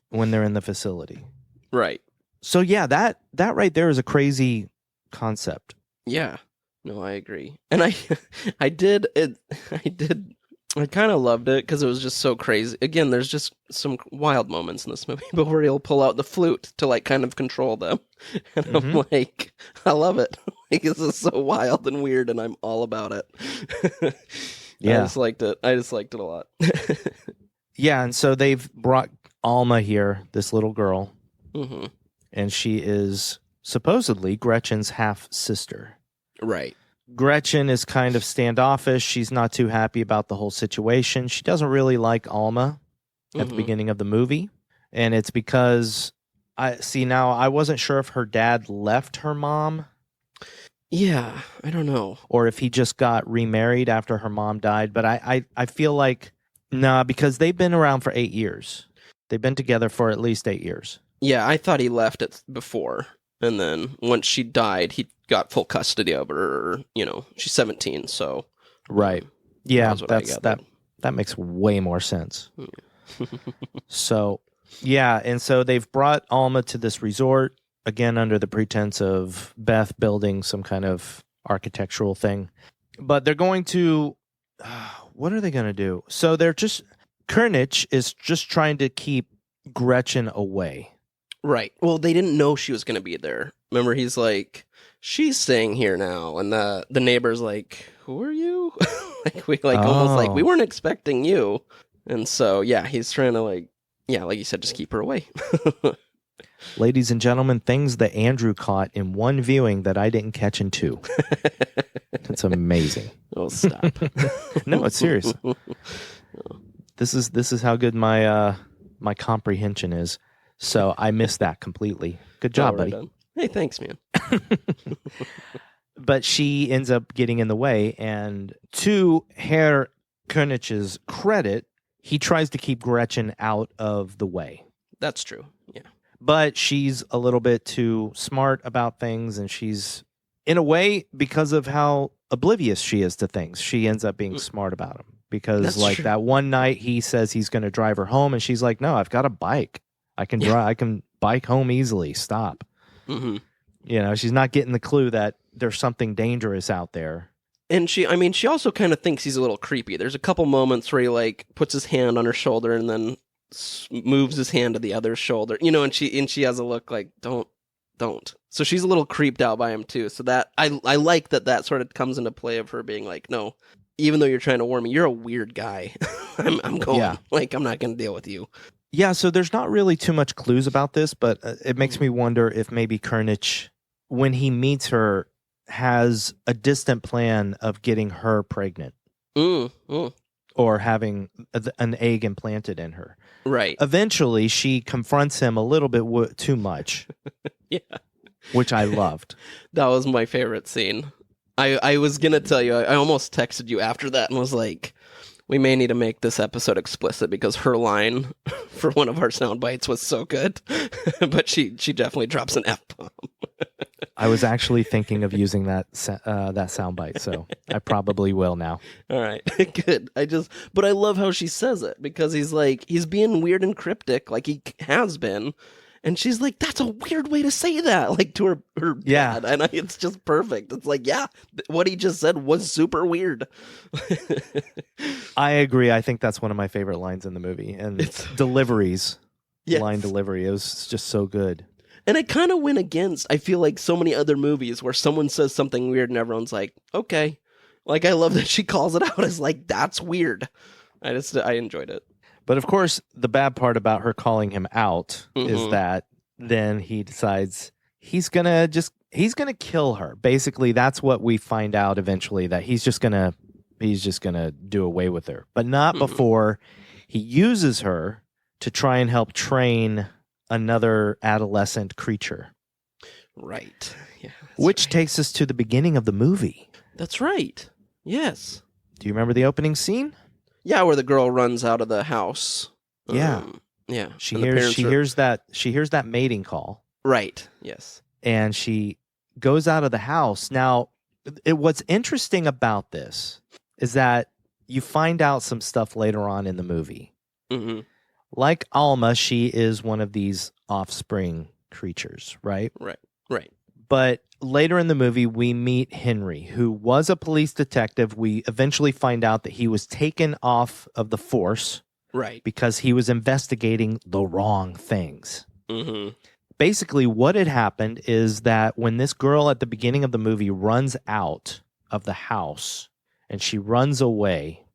when they're in the facility. Right. So yeah, that right there is a crazy concept. Yeah. No, I agree. And I kind of loved it because it was just so crazy. Again, there's just some wild moments in this movie, but where he'll pull out the flute to like kind of control them. And I'm like, I love it. Like, this is so wild and weird, and I'm all about it. Yeah. I just liked it a lot. Yeah, and so they've brought Alma here, this little girl, Mm-hmm. and she is supposedly Gretchen's half-sister. Right. Gretchen is kind of standoffish. She's not too happy about the whole situation. She doesn't really like Alma at the beginning of the movie, and it's because I wasn't sure if her dad left her mom. Yeah, I don't know. Or if he just got remarried after her mom died. But I feel like, nah, because they've been around for 8 years. They've been together for at least 8 years. Yeah, I thought he left it before. And then once she died, he got full custody of her. You know, she's 17, so. Right. Yeah, that makes way more sense. So, yeah, and so they've brought Alma to this resort, again, under the pretense of Beth building some kind of architectural thing. But they're going to, what are they going to do? So Kurnich is just trying to keep Gretchen away. Right. Well, they didn't know she was going to be there. Remember, he's like, she's staying here now. And the neighbor's like, who are you? Almost like, we weren't expecting you. And so, yeah, he's trying to like you said, just keep her away. Ladies and gentlemen, things that Andrew caught in one viewing that I didn't catch in two. That's amazing. Oh, stop. No, it's serious. This is how good my comprehension is. So I missed that completely. Good job, buddy. Done. Hey, thanks, man. But she ends up getting in the way, and to Herr Konich's credit, he tries to keep Gretchen out of the way. That's true, yeah. But she's a little bit too smart about things, and she's, in a way, because of how oblivious she is to things, she ends up being smart about them. Because That's like true. that one night, he says he's going to drive her home, and she's like, no, I've got a bike. I can drive. I can bike home easily. Stop. Mm-hmm. You know, she's not getting the clue that there's something dangerous out there. And she also kind of thinks he's a little creepy. There's a couple moments where he like puts his hand on her shoulder and then moves his hand to the other shoulder. You know, and she has a look like don't. So she's a little creeped out by him too. So that I like that sort of comes into play of her being like, no, even though you're trying to warn me, you're a weird guy. I'm going. Yeah. Like, I'm not going to deal with you. Yeah, so there's not really too much clues about this, but it makes me wonder if maybe Kurnich, when he meets her, has a distant plan of getting her pregnant or having an egg implanted in her. Right. Eventually, she confronts him a little bit too much. Yeah. Which I loved. That was my favorite scene. I was going to tell you, I almost texted you after that and was like, we may need to make this episode explicit because her line for one of our sound bites was so good. But she definitely drops an F-bomb. I was actually thinking of using that sound bite, so I probably will now. All right, good. But I love how she says it because he's being weird and cryptic like he has been. And she's like, that's a weird way to say that, like to her dad. And it's just perfect. It's like, yeah, what he just said was super weird. I agree. I think that's one of my favorite lines in the movie. And it's deliveries, yes. Line delivery, it was just so good. And it kind of went against, I feel like, so many other movies where someone says something weird and everyone's like, okay. Like, I love that she calls it out as like, that's weird. I enjoyed it. But of course, the bad part about her calling him out is that then he decides he's gonna kill her. Basically, that's what we find out eventually, that he's just gonna he's just going to do away with her. But not before he uses her to try and help train another adolescent creature. Right. Yeah. Which takes us to the beginning of the movie. That's right. Yes. Do you remember the opening scene? Yeah, where the girl runs out of the house. Yeah. Yeah. She And the parents hears that mating call. Right. Yes. And she goes out of the house. Now, what's interesting about this is that you find out some stuff later on in the movie. Mm-hmm. Like Alma, she is one of these offspring creatures, right? Right. But later in the movie, we meet Henry, who was a police detective. We eventually find out that he was taken off of the force, right, because he was investigating the wrong things. Mm-hmm. Basically, what had happened is that when this girl at the beginning of the movie runs out of the house and she runs away,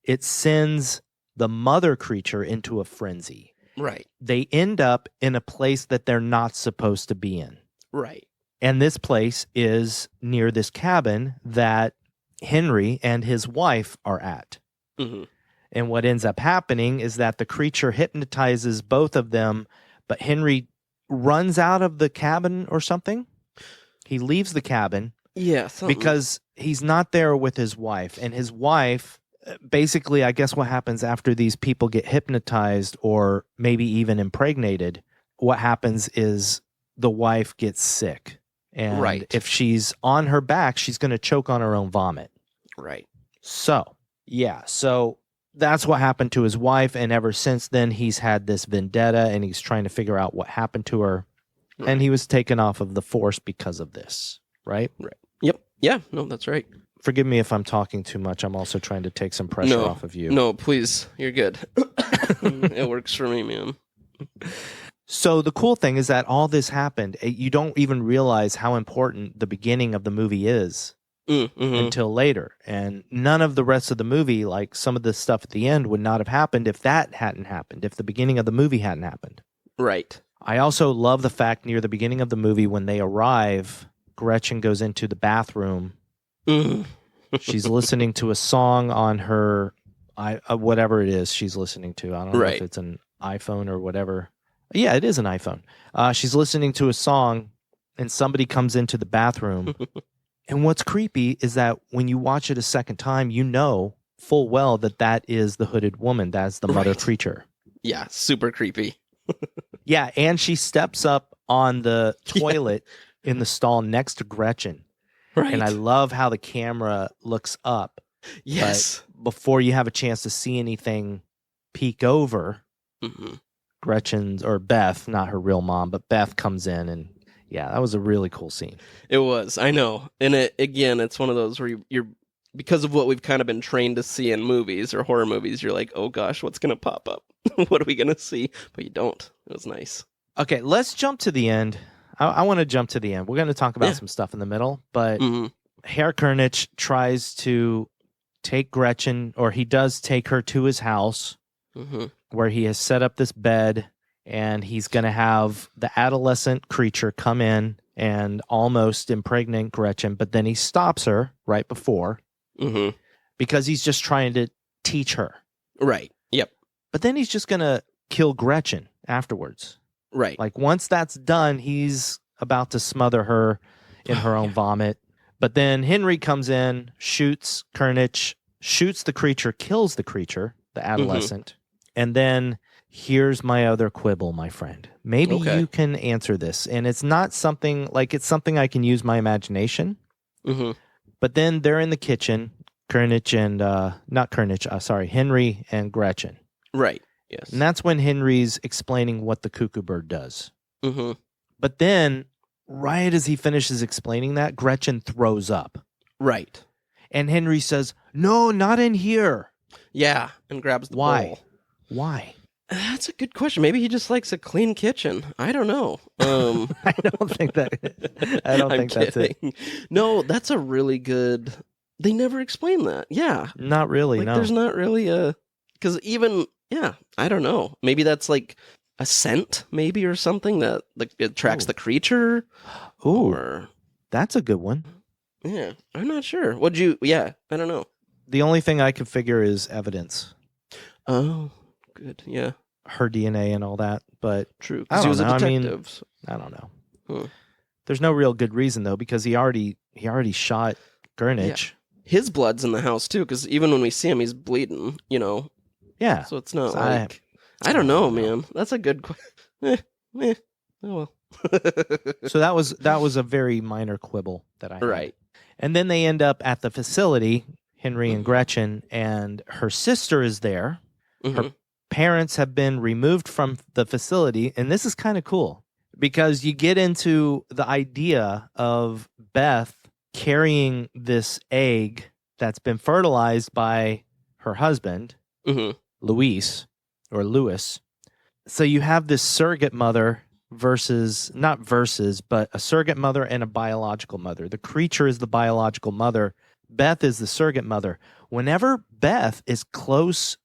it sends the mother creature into a frenzy. Right. They end up in a place that they're not supposed to be in. Right. And this place is near this cabin that Henry and his wife are at. Mm-hmm. And what ends up happening is that the creature hypnotizes both of them, but Henry runs out of the cabin or something. He leaves the cabin because he's not there with his wife. And his wife, basically, I guess what happens after these people get hypnotized or maybe even impregnated, what happens is the wife gets sick. And if she's on her back, she's going to choke on her own vomit. Right. So, yeah. So that's what happened to his wife. And ever since then, he's had this vendetta and he's trying to figure out what happened to her. Right. And he was taken off of the force because of this. Right? Right. Yep. Yeah. No, that's right. Forgive me if I'm talking too much. I'm also trying to take some pressure off of you. No, please. You're good. It works for me, man. So the cool thing is that all this happened. You don't even realize how important the beginning of the movie is until later. And none of the rest of the movie, like some of the stuff at the end, would not have happened if that hadn't happened, if the beginning of the movie hadn't happened. Right. I also love the fact near the beginning of the movie when they arrive, Gretchen goes into the bathroom. She's listening to a song on her, whatever it is she's listening to. I don't know if it's an iPhone or whatever. Yeah, it is an iPhone. She's listening to a song, and somebody comes into the bathroom. And what's creepy is that when you watch it a second time, you know full well that that is the hooded woman. That's the mother creature. Yeah, super creepy. Yeah, and she steps up on the toilet in the stall next to Gretchen. Right. And I love how the camera looks up. Yes. But before you have a chance to see anything peek over, Gretchen's, or Beth, not her real mom, but Beth comes in, and yeah, that was a really cool scene. It was, I know. And it's one of those where you're because of what we've kind of been trained to see in movies or horror movies, you're like, oh gosh, what's going to pop up? What are we going to see? But you don't. It was nice. Okay, let's jump to the end. I want to jump to the end. We're going to talk about some stuff in the middle, but Herr Kernich tries to take Gretchen, or he does take her to his house, where he has set up this bed, and he's going to have the adolescent creature come in and almost impregnate Gretchen, but then he stops her right before because he's just trying to teach her. Right. Yep. But then he's just going to kill Gretchen afterwards. Right. Like once that's done, he's about to smother her in her own vomit. But then Henry comes in, shoots Kernich, shoots the creature, kills the creature, the adolescent. And then here's my other quibble, my friend. Maybe you can answer this. And it's not something like it's something I can use my imagination. But then they're in the kitchen, Kernich and not Kernich, sorry, Henry and Gretchen. Right. Yes. And that's when Henry's explaining what the cuckoo bird does. But then, right as he finishes explaining that, Gretchen throws up. Right. And Henry says, no, not in here. Yeah, and grabs the bowl. Why? That's a good question. Maybe he just likes a clean kitchen. I don't know. I don't think that's it. No, that's a really good... They never explain that. Yeah. Not really, like, no. There's not really a... Because even... Yeah, I don't know. Maybe that's like a scent, maybe, or something that attracts the creature. Ooh, that's a good one. Yeah, I'm not sure. I don't know. The only thing I could figure is evidence. Oh, good. Yeah. Her DNA and all that. But True. I Because he don't was a know. I mean, detective. So- I don't know. Huh. There's no real good reason though, because he already shot Gurnich. His blood's in the house too, because even when we see him, he's bleeding. Yeah. So it's not So like I don't know, man. That's a good question. Oh well. So that was a very minor quibble that I had. Right. And then they end up at the facility, Henry and Gretchen, and her sister is there. Mhm. Her parents have been removed from the facility, and this is kind of cool because you get into the idea of Beth carrying this egg that's been fertilized by her husband, Mhm. Louis. So you have this surrogate mother but a surrogate mother and a biological mother. The creature is the biological mother. Beth is the surrogate mother. Whenever Beth is close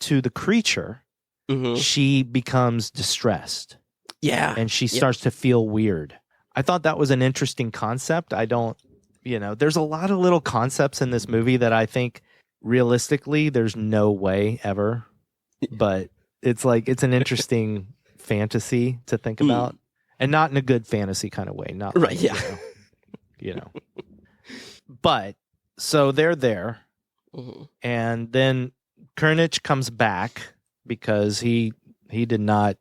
to the creature, Mhm. she becomes distressed Yeah. and she starts to feel weird. I thought that was an interesting concept. There's a lot of little concepts in this movie that I think realistically there's no way ever, but it's an interesting fantasy to think about, and not in a good fantasy kind of way. Not Right, like, yeah. But so they're there, Mhm. and then Gurnich comes back because he did not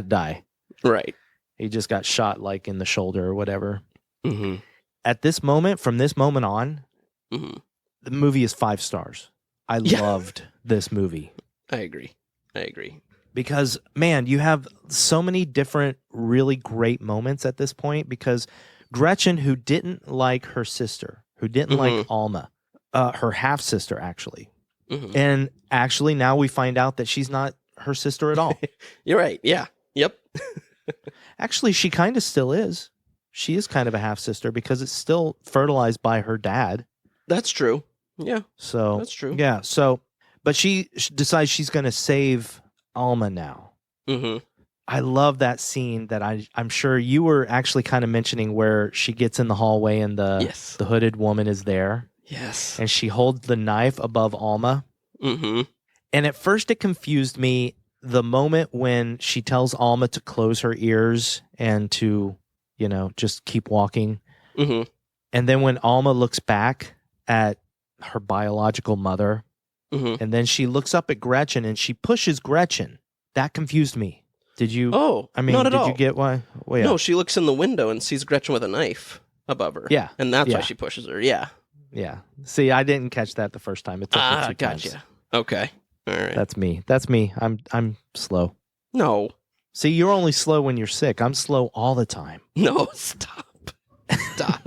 die. Right. He just got shot like in the shoulder or whatever. Mhm. At this moment, from this moment on, Mhm. the movie is 5 stars. I Yeah. loved this movie. I agree. Because, man, you have so many different really great moments at this point, because Gretchen, who didn't like her sister, who didn't like Alma, her half-sister, actually. Mhm. And actually, now we find out that she's not her sister at all. You're right. Yeah. Yep. Actually, she kind of still is. She is kind of a half-sister because it's still fertilized by her dad. That's true. Yeah. So That's true. Yeah. So, but she decides she's going to save Alma now. Mhm. I love that scene that I'm sure you were actually kind of mentioning, where she gets in the hallway and the hooded woman is there. Yes. And she holds the knife above Alma. Mhm. And at first it confused me, the moment when she tells Alma to close her ears and to, just keep walking. Mhm. And then when Alma looks back at her biological mother, Mhm. and then she looks up at Gretchen and she pushes Gretchen. That confused me. Did you? Oh, I mean, not at did all. you get why? Well, yeah. No, she looks in the window and sees Gretchen with a knife above her. Yeah. And that's Yeah. why she pushes her. Yeah. Yeah. See, I didn't catch that the first time. It took me 2 times. Gotcha. Okay. All right. That's me. I'm slow. No. See, you're only slow when you're sick. I'm slow all the time. No, stop. Stop.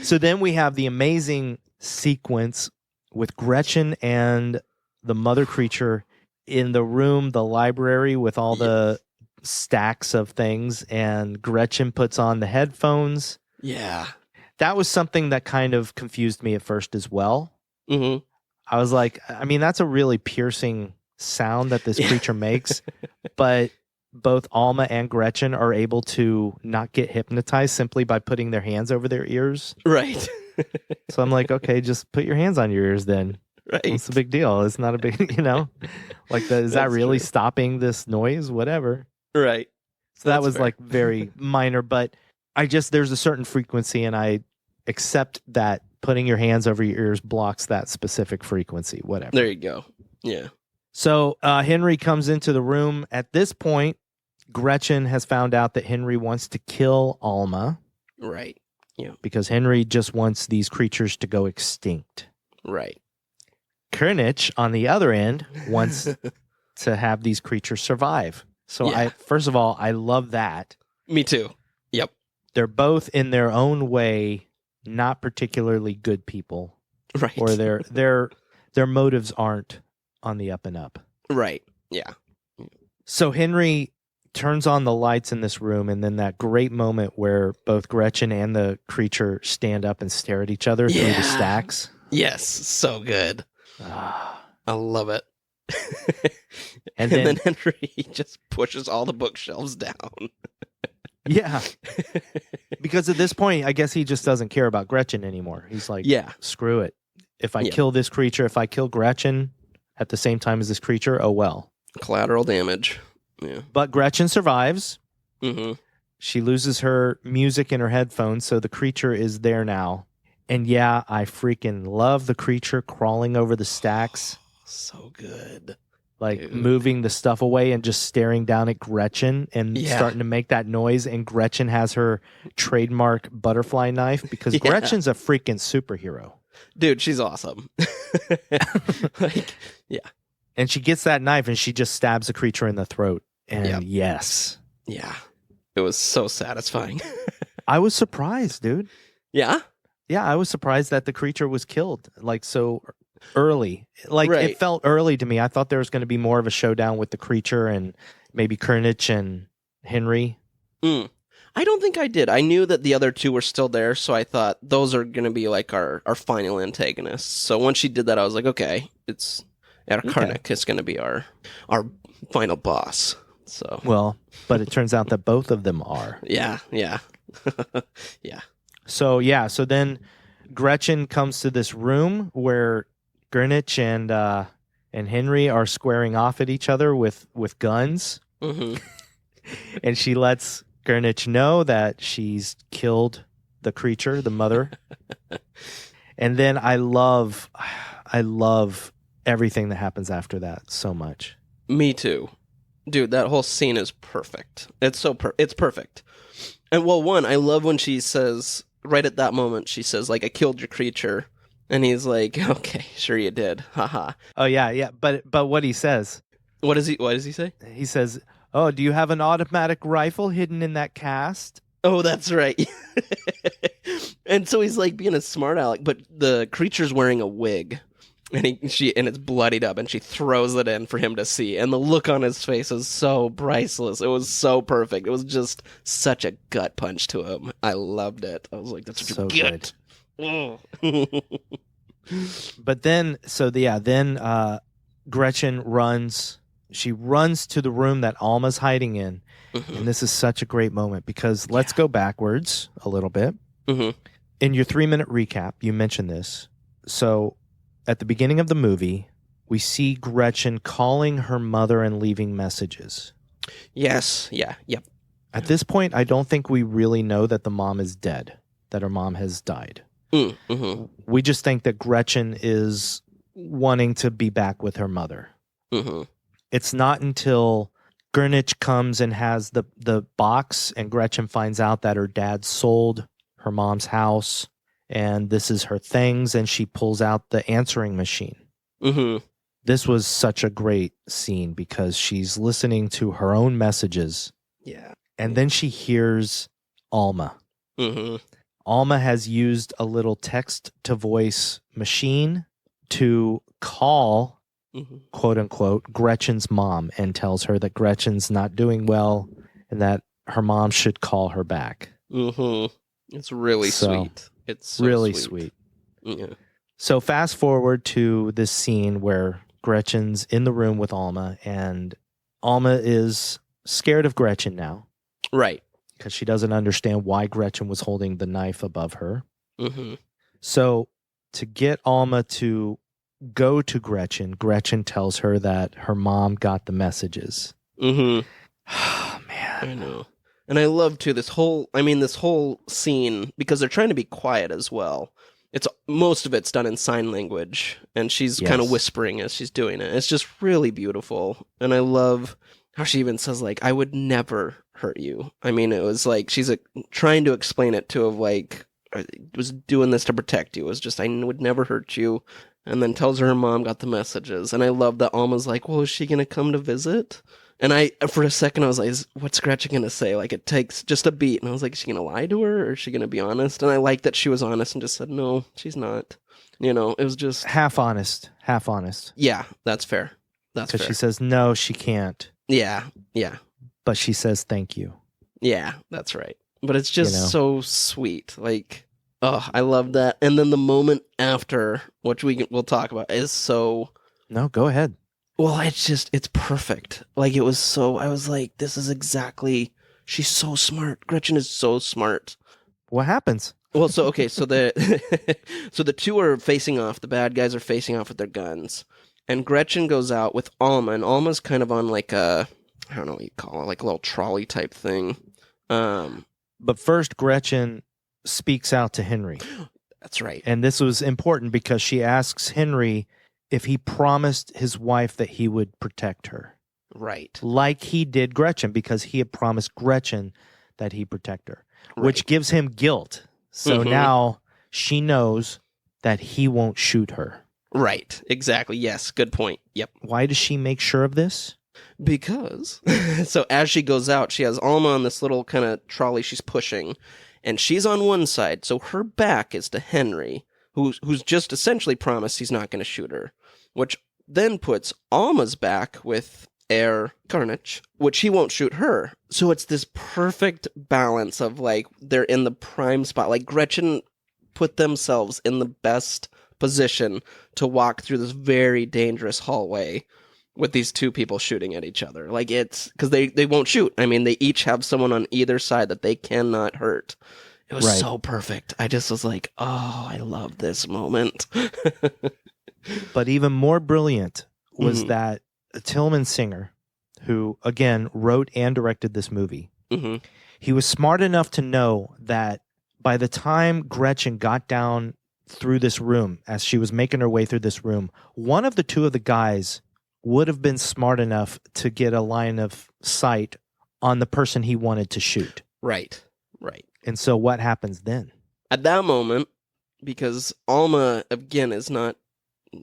So then we have the amazing sequence with Gretchen and the mother creature in the room, the library, with all the stacks of things, and Gretchen puts on the headphones. Yeah. That was something that kind of confused me at first as well. Mhm. I was like, I mean, that's a really piercing sound that this creature makes, but both Alma and Gretchen are able to not get hypnotized simply by putting their hands over their ears. Right. So I'm like, okay, just put your hands on your ears then. Right. What's the big deal? It's not a big, like, is that That's really true. stopping this noise? Whatever. Right. So that That's was fair. like very minor, but there's a certain frequency, and I accept that putting your hands over your ears blocks that specific frequency, whatever. There you go. Yeah. So Henry comes into the room. At this point, Gretchen has found out that Henry wants to kill Alma. Right. Yeah. Because Henry just wants these creatures to go extinct. Right. Gurnich, on the other end, wants to have these creatures survive. So Yeah. first of all, I love that. Me too. Yep. They're both in their own way not particularly good people, Right. or their motives aren't on the up and up. Right. Yeah. So Henry turns on the lights in this room, and then that great moment where both Gretchen and the creature stand up and stare at each other through the Yeah. stacks. Yes. So good. I love it. And and then- then Henry just pushes all the bookshelves down. Yeah. Because at this point, I guess he just doesn't care about Gretchen anymore. He's like, Yeah. screw it. If I kill this creature, if I kill Gretchen at the same time as this creature, oh well. Collateral damage. Yeah. But Gretchen survives. Mm-hmm. She loses her music in her headphones, so the creature is there now. And yeah, I freaking love the creature crawling over the stacks. So good. Like Dude. moving the stuff away and just staring down at Gretchen and starting to make that noise. And Gretchen has her trademark butterfly knife because Gretchen's a freaking superhero. Dude, she's awesome. Yeah. And she gets that knife and she just stabs the creature in the throat. And yes. Yeah. It was so satisfying. I was surprised, dude. Yeah? Yeah, I was surprised that the creature was killed like so early. Like it felt early to me. I thought there was going to be more of a showdown with the creature and maybe Kurnich and Henry. I don't think I did. I knew that the other two were still there, so I thought those are going to be like our final antagonists. So once she did that, I was like, okay, it's Karnak is going to be our final boss. So well, but it turns out that both of them are. Yeah. Yeah. So then Gretchen comes to this room where Kurnich and Henry are squaring off at each other with guns. Mm-hmm. And she lets Kurnich know that she's killed the creature, the mother. And then I love everything that happens after that so much. Me too. Dude, that whole scene is perfect. It's it's perfect. And well, one, I love when she says, right at that moment, she says, like, I killed your creature. And he's like, okay, sure you did. Haha. Oh, yeah. But what he says. What does he say? He says, oh, do you have an automatic rifle hidden in that cast? Oh, that's right. And so he's like being a smart aleck, but the creature's wearing a wig. And it's bloodied up, and she throws it in for him to see. And the look on his face is so priceless. It was so perfect. It was just such a gut punch to him. I loved it. I was like, that's so good. But then, Gretchen runs. She runs to the room that Alma's hiding in. Mm-hmm. And this is such a great moment because let's go backwards a little bit. Mm-hmm. In your 3-minute recap, you mentioned this. So at the beginning of the movie, we see Gretchen calling her mother and leaving messages. Yes. Yeah. Yep. At this point, I don't think we really know that the mom is dead, that her mom has died. Mm-hmm. We just think that Gretchen is wanting to be back with her mother. Mm-hmm. It's not until Kurnich comes and has the box and Gretchen finds out that her dad sold her mom's house and this is her things, and she pulls out the answering machine. Mm-hmm. This was such a great scene because she's listening to her own messages. Yeah. And then she hears Alma. Mm-hmm. Alma has used a little text-to-voice machine to call, quote unquote, Gretchen's mom and tells her that Gretchen's not doing well and that her mom should call her back. Mm-hmm. It's really sweet. It's so really sweet. Yeah. So fast forward to this scene where Gretchen's in the room with Alma, and Alma is scared of Gretchen now. Right. Because she doesn't understand why Gretchen was holding the knife above her. Mm-hmm. So to get Alma to go to Gretchen, Gretchen tells her that her mom got the messages. Mm-hmm. Oh, man. I know. And I love, too, this whole scene, because they're trying to be quiet as well. Most of it's done in sign language, and she's kind of whispering as she's doing it. It's just really beautiful. And I love how she even says, like, I would never hurt you. I mean, it was like she's trying to explain it to him, like, I was doing this to protect you. It was just, I would never hurt you. And then tells her mom got the messages. And I love that Alma's like, well, is she going to come to visit? And for a second, I was like, what's Gretchen going to say? Like, it takes just a beat. And I was like, is she going to lie to her? Or is she going to be honest? And I like that she was honest and just said, no, she's not. You know, it was just... Half honest. Yeah, that's fair. That's fair. Because she says, no, she can't. Yeah. But she says, thank you. Yeah, that's right. But it's just so sweet. Like, oh, I love that. And then the moment after, which we'll talk about, is so... No, go ahead. Well, it's perfect. Like, it was so... I was like, this is exactly She's so smart. Gretchen is so smart. What happens? Well, so the so the two are facing off. The bad guys are facing off with their guns, and Gretchen goes out with Alma, and Alma's kind of on like a, I don't know what you call it, like a little trolley type thing. But first, Gretchen speaks out to Henry. That's right. And this was important because she asks Henry if he promised his wife that he would protect her. Right. Like he did Gretchen, because he had promised Gretchen that he'd protect her, Right. which gives him guilt. So now she knows that he won't shoot her. Right. Exactly. Yes. Good point. Yep. Why does she make sure of this? Because so as she goes out, she has Alma on this little kind of trolley she's pushing, and she's on one side, so her back is to Henry, who's just essentially promised he's not going to shoot her, which then puts Alma's back with Air Carnage, which he won't shoot her. So it's this perfect balance of like they're in the prime spot. Like Gretchen put themselves in the best position to walk through this very dangerous hallway with these two people shooting at each other. Like it's because they won't shoot. I mean, they each have someone on either side that they cannot hurt. It was so perfect. I just was like, oh, I love this moment. But even more brilliant was that Tilman Singer, who, again, wrote and directed this movie, he was smart enough to know that by the time Gretchen got down through this room, as she was making her way through this room, one of the two of the guys would have been smart enough to get a line of sight on the person he wanted to shoot. Right. And so what happens then? At that moment, because Alma, again, is not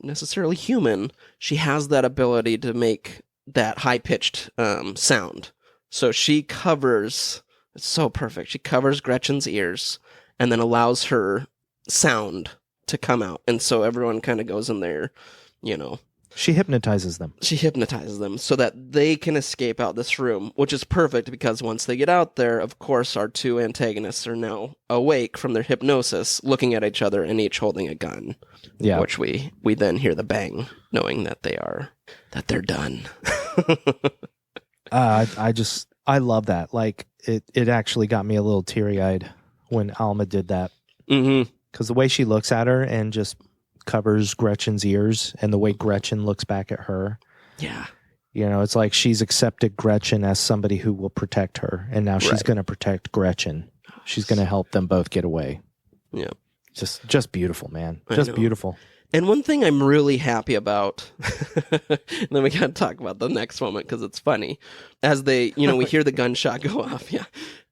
necessarily human, she has that ability to make that high-pitched sound. So she covers, it's so perfect, she covers Gretchen's ears and then allows her sound to come out. And so everyone kind of goes in there, you know. She hypnotizes them. She hypnotizes them so that they can escape out this room, which is perfect because once they get out there, of course, our two antagonists are now awake from their hypnosis, looking at each other and each holding a gun. Yeah. Which we then hear the bang, knowing that they're done. I love that. Like it actually got me a little teary-eyed when Alma did that. Because the way she looks at her and just covers Gretchen's ears, and the way Gretchen looks back at her. Yeah. You know, it's like she's accepted Gretchen as somebody who will protect her, and now she's going to protect Gretchen. She's going to help them both get away. Yeah. Just beautiful, man. Just beautiful. And one thing I'm really happy about, and then we got to talk about the next moment because it's funny, as they, we hear the gunshot go off,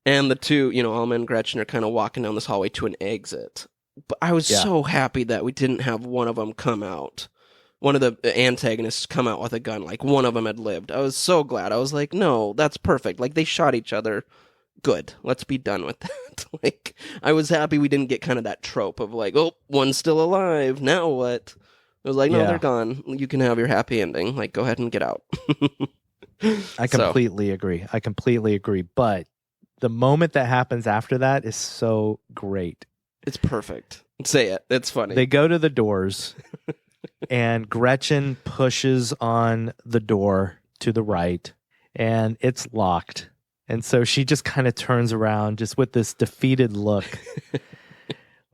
and the two, Alma and Gretchen are kind of walking down this hallway to an exit. But I was so happy that we didn't have one of them come out. One of the antagonists come out with a gun, like one of them had lived. I was so glad. I was like, no, that's perfect. Like they shot each other. Good. Let's be done with that. Like I was happy we didn't get kind of that trope of like, oh, one's still alive. Now what? I was like, no, they're gone. You can have your happy ending. Like go ahead and get out. I completely agree. But the moment that happens after that is so great. It's perfect. Say it. It's funny. They go to the doors, and Gretchen pushes on the door to the right, and it's locked. And so she just kind of turns around just with this defeated look.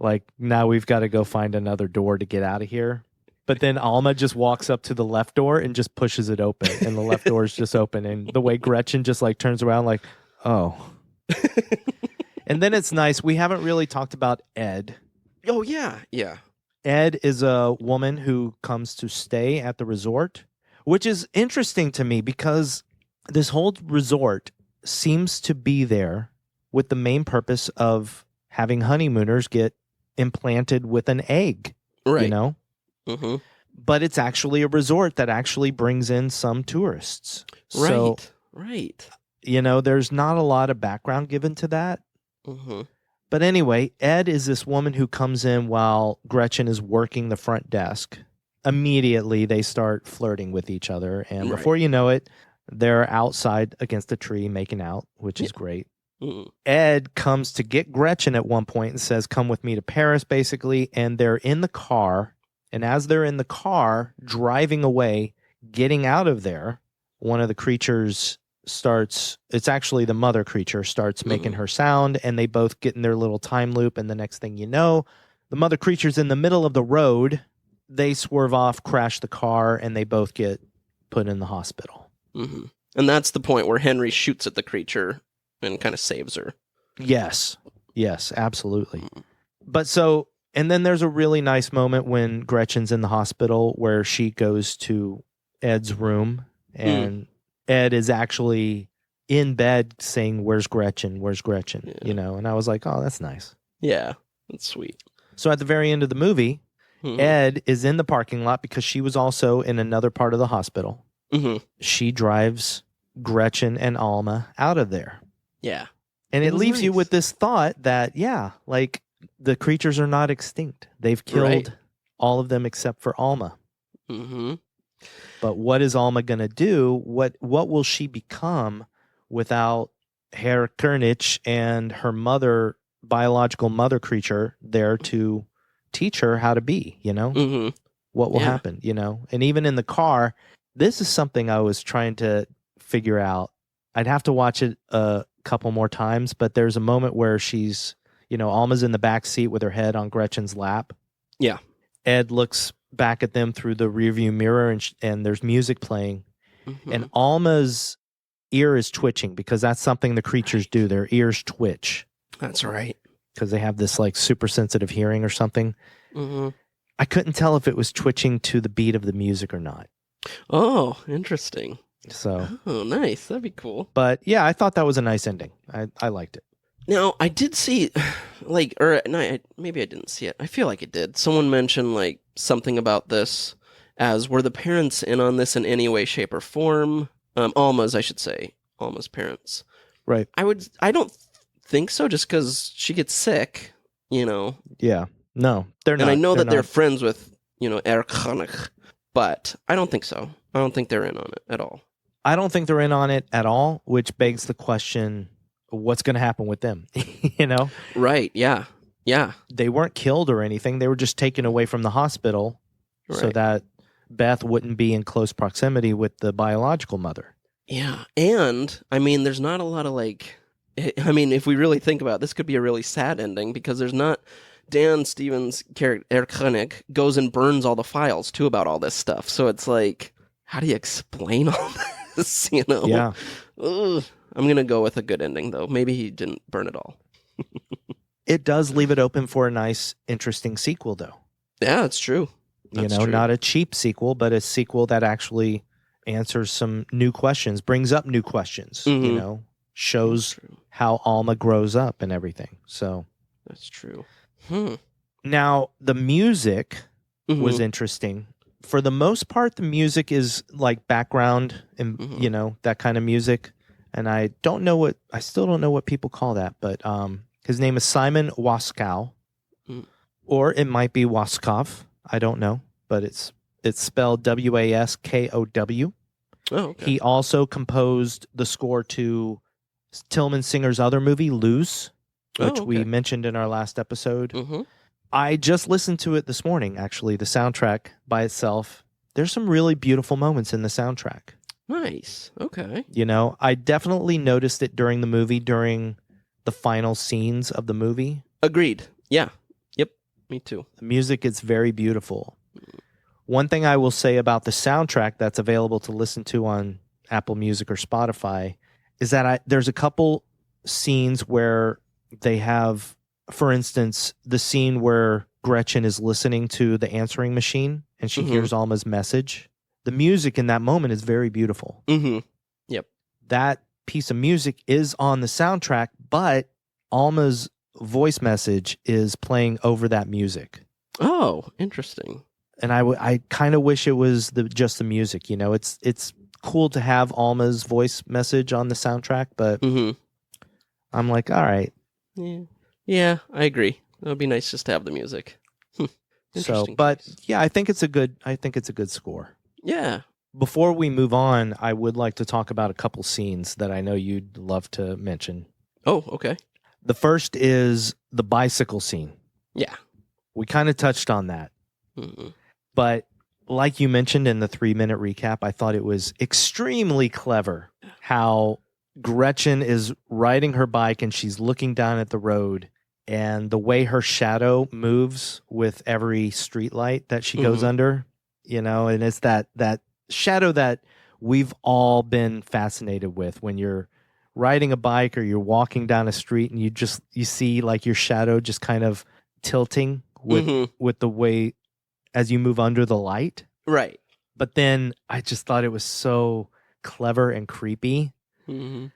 Like, now we've got to go find another door to get out of here. But then Alma just walks up to the left door and just pushes it open, and the left door is just open. And the way Gretchen just like turns around like, oh. And then it's nice. We haven't really talked about Ed. Oh, yeah. Yeah. Ed is a woman who comes to stay at the resort, which is interesting to me because this whole resort seems to be there with the main purpose of having honeymooners get implanted with an egg, right. Mm-hmm. But it's actually a resort that actually brings in some tourists. Right. So, right. There's not a lot of background given to that. Mm-hmm. But anyway, Ed is this woman who comes in while Gretchen is working the front desk. Immediately, they start flirting with each other. And before you know it, they're outside against a tree making out, which is great. Mm-hmm. Ed comes to get Gretchen at one point and says, come with me to Paris, basically. And they're in the car. And as they're in the car, driving away, getting out of there, one of the creatures starts, it's actually the mother creature starts making her sound, and they both get in their little time loop, and the next thing you know, the mother creature's in the middle of the road. They swerve off, crash the car, and they both get put in the hospital. Mm-hmm. And that's the point where Henry shoots at the creature and kind of saves her. Yes, absolutely. But so, and then there's a really nice moment when Gretchen's in the hospital where she goes to Ed's room, and Ed is actually in bed saying, "Where's Gretchen? Where's Gretchen?" Yeah. You know, and I was like, oh, that's nice. Yeah, that's sweet. So at the very end of the movie, Ed is in the parking lot because she was also in another part of the hospital. She drives Gretchen and Alma out of there. Yeah. And it leaves you with this thought that, yeah, like the creatures are not extinct. They've killed all of them except for Alma. But what is Alma going to do? What will she become without Herr Kernich and her mother, biological mother creature, there to teach her how to be, you know? What will happen, you know? And even in the car, this is something I was trying to figure out. I'd have to watch it a couple more times, but there's a moment where she's, you know, Alma's in the back seat with her head on Gretchen's lap. Yeah. Ed looks back at them through the rearview mirror, and there's music playing. And Alma's ear is twitching because that's something the creatures do. Their ears twitch. That's right. Because they have this like super sensitive hearing or something. I couldn't tell if it was twitching to the beat of the music or not. Oh, interesting. So, oh, nice. That'd be cool. But yeah, I thought that was a nice ending. I liked it. Now, I did see, like, or no, maybe I didn't see it. I feel like it did. Someone mentioned, like, something about this as, were the parents in on this in any way, shape, or form? Alma's, I should say. Alma's parents. Right. I don't think so, just because she gets sick, you know. Yeah. No, they're not. And I know that they're not. friends with, you know, Erkanich, but I don't think so. I don't think they're in on it at all. I don't think they're in on it at all, which begs the question, what's going to happen with them? You know? Right, yeah. Yeah. They weren't killed or anything. They were just taken away from the hospital so that Beth wouldn't be in close proximity with the biological mother. Yeah. And, I mean, there's not a lot of, like... I mean, if we really think about it, this could be a really sad ending because there's not... Dan Stevens' character, Erkanich, goes and burns all the files, too, about all this stuff. So it's like, how do you explain all this, you know? Yeah. Ugh. I'm going to go with a good ending, though. Maybe he didn't burn it all. It does leave it open for a nice, interesting sequel, though. Yeah, that's true. That's true. Not a cheap sequel, but a sequel that actually answers some new questions, brings up new questions, you know, shows how Alma grows up and everything. So that's true. Now, the music was interesting. For the most part, the music is like background and, you know, that kind of music. And I still don't know what people call that, but his name is Simon Waskow, or it might be Waskow. I don't know, but it's spelled Waskow. Oh, okay. He also composed the score to Tilman Singer's other movie, Lieu, which we mentioned in our last episode. I just listened to it this morning, actually, the soundtrack by itself. There's some really beautiful moments in the soundtrack. Nice. Okay. You know, I definitely noticed it during the movie, during the final scenes of the movie. Agreed. Yeah. Yep. Me too. The music is very beautiful. One thing I will say about the soundtrack that's available to listen to on Apple Music or Spotify is that there's a couple scenes where they have, for instance, the scene where Gretchen is listening to the answering machine and she hears Alma's message. The music in that moment is very beautiful. Yep. That piece of music is on the soundtrack, but Alma's voice message is playing over that music. Oh, interesting. And I kind of wish it was just the music. You know, it's cool to have Alma's voice message on the soundtrack, but I'm like, all right. Yeah, I agree. It would be nice just to have the music. I think it's a good score. Yeah. Before we move on, I would like to talk about a couple scenes that I know you'd love to mention. Oh, okay. The first is the bicycle scene. Yeah. We kind of touched on that. But like you mentioned in the 3-minute recap, I thought it was extremely clever how Gretchen is riding her bike and she's looking down at the road, and the way her shadow moves with every streetlight that she goes under, and it's that shadow that we've all been fascinated with when you're riding a bike or you're walking down a street and you see like your shadow just kind of tilting with the way as you move under the light. Right. But then I just thought it was so clever and creepy. Mm-hmm.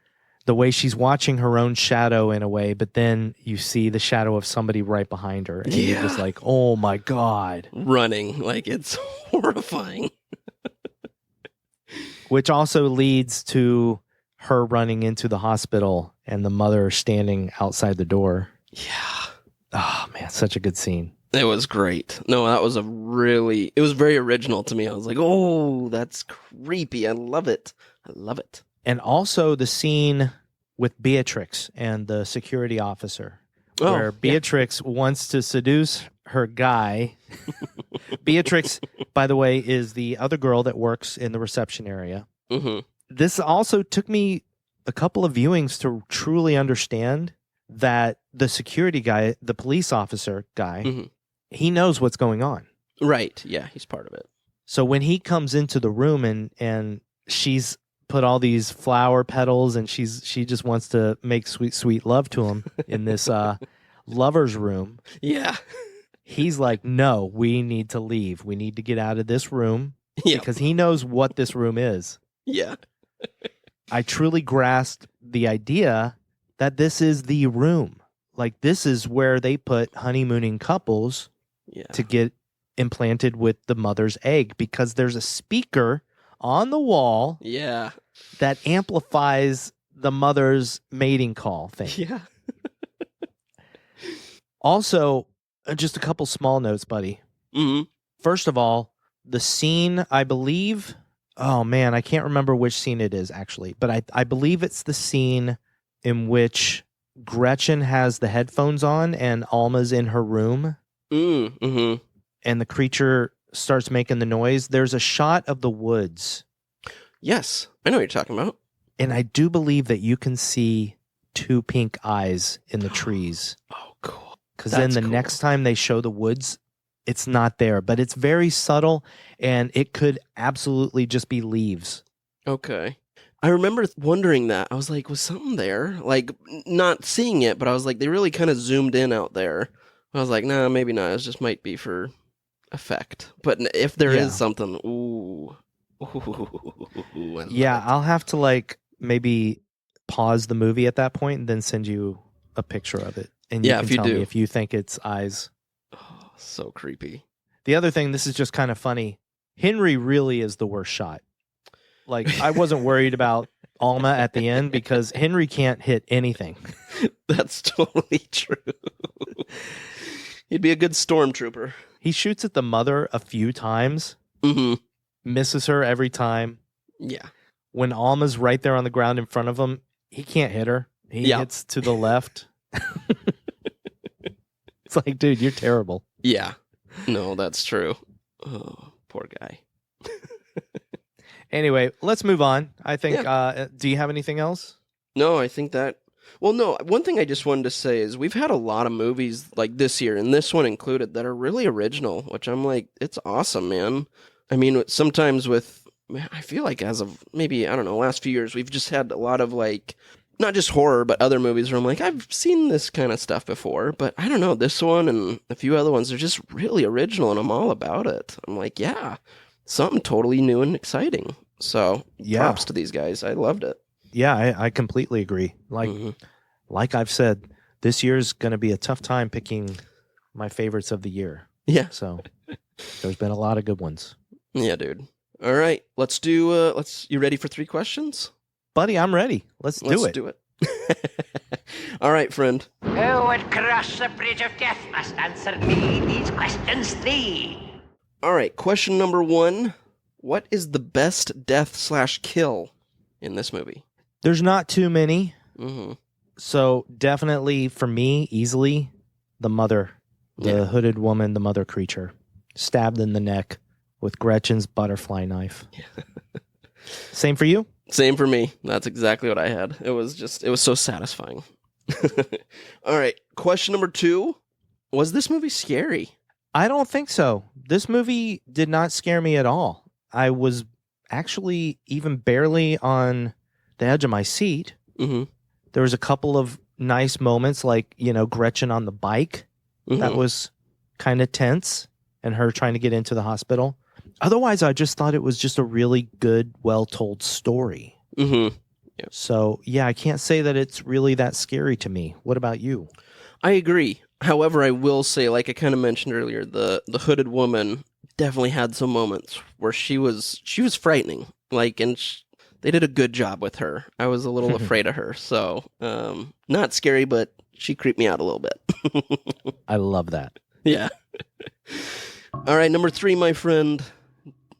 The way she's watching her own shadow in a way, but then you see the shadow of somebody right behind her. And you're just like, oh my God. Running. Like, it's horrifying. Which also leads to her running into the hospital and the mother standing outside the door. Yeah. Oh man, such a good scene. It was great. No, that was it was very original to me. I was like, oh, that's creepy. I love it. I love it. And also the scene with Beatrix and the security officer, where Beatrix wants to seduce her guy. Beatrix, by the way, is the other girl that works in the reception area. Mm-hmm. This also took me a couple of viewings to truly understand that the security guy, the police officer guy, he knows what's going on. Right. Yeah, he's part of it. So when he comes into the room and she's put all these flower petals and she just wants to make sweet, sweet love to him in this lover's room. Yeah. He's like, no, we need to leave. We need to get out of this room because he knows what this room is. Yeah. I truly grasped the idea that this is the room. Like, this is where they put honeymooning couples to get implanted with the mother's egg, because there's a speaker on the wall that amplifies the mother's mating call thing. Yeah. Also, just a couple small notes, buddy. Mm-hmm. First of all, the scene, I believe, oh man, I can't remember which scene it is actually, but I believe it's the scene in which Gretchen has the headphones on and Alma's in her room. Mm-hmm. And the creature starts making the noise. There's a shot of the woods. Yes, I know what you're talking about. And I do believe that you can see two pink eyes in the trees. Oh, cool. Because then the next time they show the woods, it's not there. But it's very subtle, and it could absolutely just be leaves. Okay. I remember wondering that. I was like, was something there? Like, not seeing it, but I was like, they really kind of zoomed in out there. I was like, nah, maybe not. It just might be for effect. But if there is something, ooh. I'll have to like maybe pause the movie at that point and then send you a picture of it. And you can tell me if you think it's eyes. Oh, so creepy. The other thing, this is just kind of funny. Henry really is the worst shot. Like, I wasn't worried about Alma at the end because Henry can't hit anything. That's totally true. He'd be a good stormtrooper. He shoots at the mother a few times. Mm-hmm. Misses her every time. Yeah. When Alma's right there on the ground in front of him, he can't hit her. He hits to the left. It's like, dude, you're terrible. Yeah. No, that's true. Oh, poor guy. Anyway, let's move on. I think, do you have anything else? No, I think that... Well, no, one thing I just wanted to say is we've had a lot of movies like this year, and this one included, that are really original, which I'm like, it's awesome, man. I mean, sometimes I feel like as of maybe, I don't know, last few years, we've just had a lot of like, not just horror, but other movies where I'm like, I've seen this kind of stuff before, but I don't know, this one and a few other ones are just really original, and I'm all about it. I'm like, yeah, something totally new and exciting. So props to these guys. I loved it. Yeah, I completely agree. Like I've said, this year's going to be a tough time picking my favorites of the year. Yeah. So there's been a lot of good ones. Yeah, dude. All right, let's do. You ready for 3 questions? Buddy, I'm ready. Let's do it. All right, friend. Who would cross the bridge of death must answer me these questions 3. All right, question number 1. What is the best death/kill in this movie? There's not too many. Mm-hmm. So definitely for me, easily, the mother, the hooded woman, the mother creature, stabbed in the neck. with Gretchen's butterfly knife. Same for you? Same for me. That's exactly what I had. It was so satisfying. All right. Question number 2. Was this movie scary? I don't think so. This movie did not scare me at all. I was actually even barely on the edge of my seat. Mm-hmm. There was a couple of nice moments, like, Gretchen on the bike. Mm-hmm. That was kind of tense, and her trying to get into the hospital. Otherwise, I just thought it was just a really good, well-told story. Mm-hmm. Yep. So, yeah, I can't say that it's really that scary to me. What about you? I agree. However, I will say, like I kind of mentioned earlier, the hooded woman definitely had some moments where she was frightening. Like, and they did a good job with her. I was a little afraid of her. So, not scary, but she creeped me out a little bit. I love that. Yeah. All right, number 3, my friend.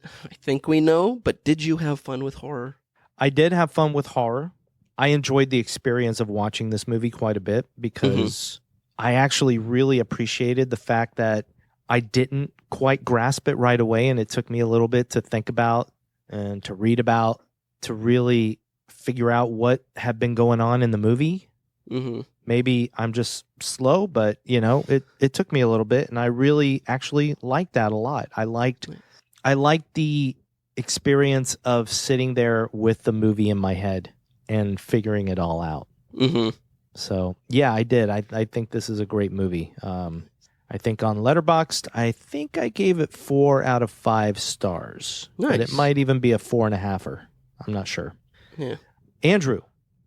I think we know, but did you have fun with horror? I did have fun with horror. I enjoyed the experience of watching this movie quite a bit because I actually really appreciated the fact that I didn't quite grasp it right away, and it took me a little bit to think about and to read about to really figure out what had been going on in the movie. Mm-hmm. Maybe I'm just slow, but it took me a little bit, and I really actually liked that a lot. I liked the experience of sitting there with the movie in my head and figuring it all out. Mm-hmm. So yeah, I did. I think this is a great movie. I think on Letterboxd, I think I gave it 4 out of 5 stars. Nice. But it might even be a 4.5-er. I'm not sure. Yeah. Andrew.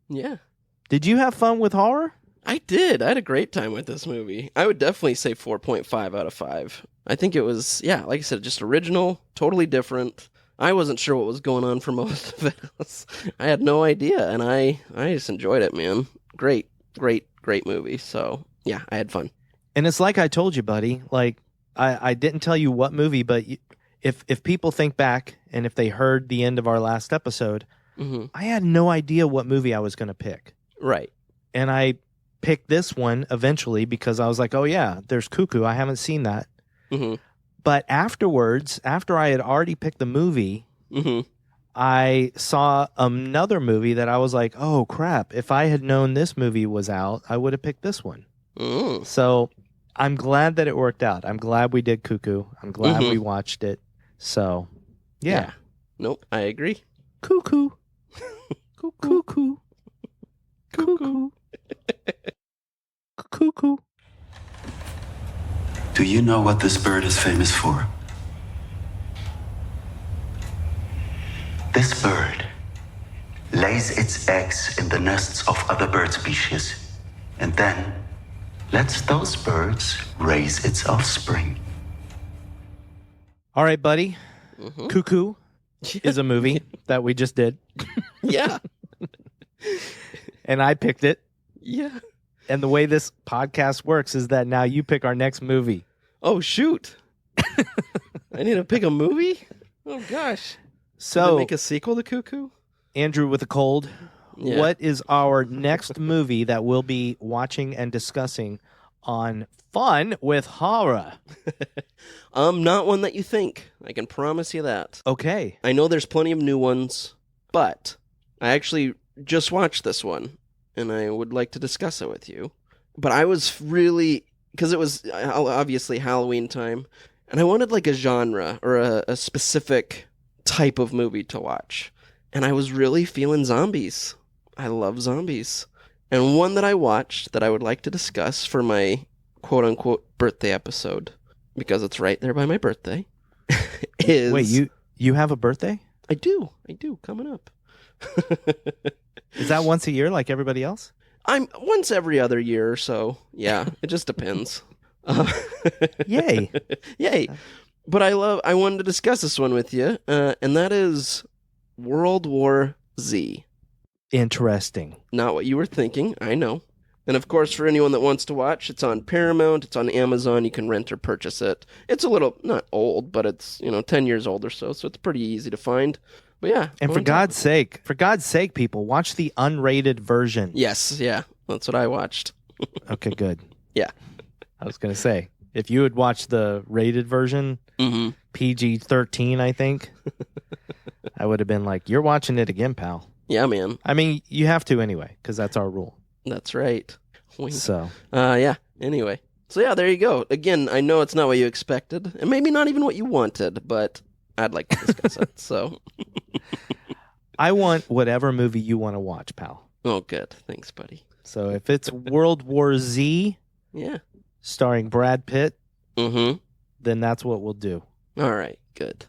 Yeah. Did you have fun with horror? I did. I had a great time with this movie. I would definitely say 4.5 out of 5. I think it was, like I said, just original, totally different. I wasn't sure what was going on for most of it. I had no idea, and I just enjoyed it, man. Great movie. So, yeah, I had fun. And it's like I told you, buddy. Like, I didn't tell you what movie, but if people think back and if they heard the end of our last episode, I had no idea what movie I was going to pick. Right. And I picked this one eventually because I was like, oh, yeah, there's Cuckoo. I haven't seen that. Mm-hmm. But afterwards, after I had already picked the movie, I saw another movie that I was like, oh, crap. If I had known this movie was out, I would have picked this one. Mm. So I'm glad that it worked out. I'm glad we did Cuckoo. I'm glad we watched it. So, yeah. Nope, I agree. Cuckoo. Cuckoo. Cuckoo. Cuckoo. Do you know what this bird is famous for? This bird lays its eggs in the nests of other bird species and then lets those birds raise its offspring. All right, buddy. Cuckoo is a movie that we just did. Yeah. And I picked it. Yeah. And the way this podcast works is that now you pick our next movie. Oh, shoot. I need to pick a movie? Oh, gosh. So, Did they make a sequel to Cuckoo? Andrew with a cold, Yeah. what is our next movie that we'll be watching and discussing on Fun with Horror? Not one that you think. I can promise you that. Okay. I know there's plenty of new ones, but I actually just watched this one, and I would like to discuss it with you. But I was really... because it was obviously Halloween time, and I wanted like a genre or a specific type of movie to watch. And I was really feeling zombies. I love zombies. And one that I watched that I would like to discuss for my quote-unquote birthday episode, because it's right there by my birthday, is... Wait, you have a birthday? I do, coming up. Is that once a year like everybody else? I'm once every other year or so. Yeah, it just depends. Yay. Yay. But I wanted to discuss this one with you, and that is World War Z. Interesting. Not what you were thinking, I know. And of course, for anyone that wants to watch, it's on Paramount, it's on Amazon, you can rent or purchase it. It's a little, not old, but it's, 10 years old or so it's pretty easy to find. But yeah. And for God's sake, people, watch the unrated version. Yes, yeah. That's what I watched. Okay, good. Yeah. I was going to say, If you had watched the rated version, PG-13, I think, I would have been like, you're watching it again, pal. Yeah, man. I mean, you have to anyway, because that's our rule. That's right. Wink. So, yeah, anyway. So, yeah, there you go. Again, I know it's not what you expected, and maybe not even what you wanted, but I'd like to discuss it, so. I want whatever movie you want to watch, pal. Oh, good. Thanks, buddy. So, if it's World War Z, starring Brad Pitt, then that's what we'll do. All right, good.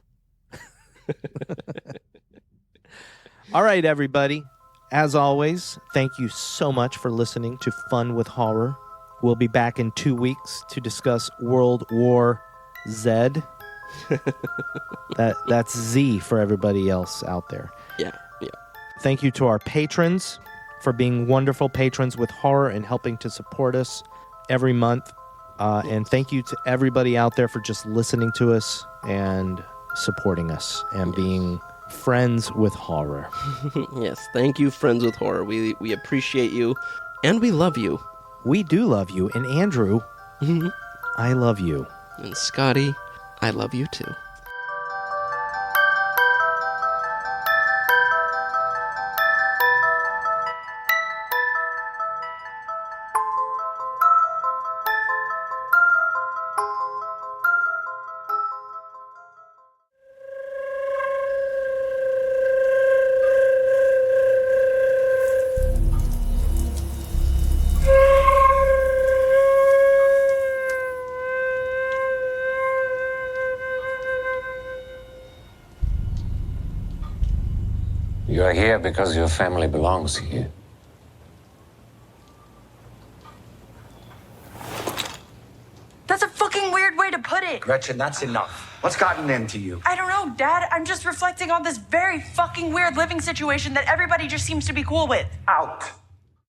All right, everybody. As always, thank you so much for listening to Fun with Horror. We'll be back in 2 weeks to discuss World War Z. That's Z for everybody else out there. Yeah. Thank you to our patrons for being wonderful patrons with horror and helping to support us every month. And thank you to everybody out there for just listening to us and supporting us and being friends with horror. Yes, thank you, friends with horror. We appreciate you, and we love you. We do love you. And Andrew, I love you. And Scotty, I love you too. You're here because your family belongs here. That's a fucking weird way to put it. Gretchen, that's enough. What's gotten into you? I don't know, Dad. I'm just reflecting on this very fucking weird living situation that everybody just seems to be cool with. Out.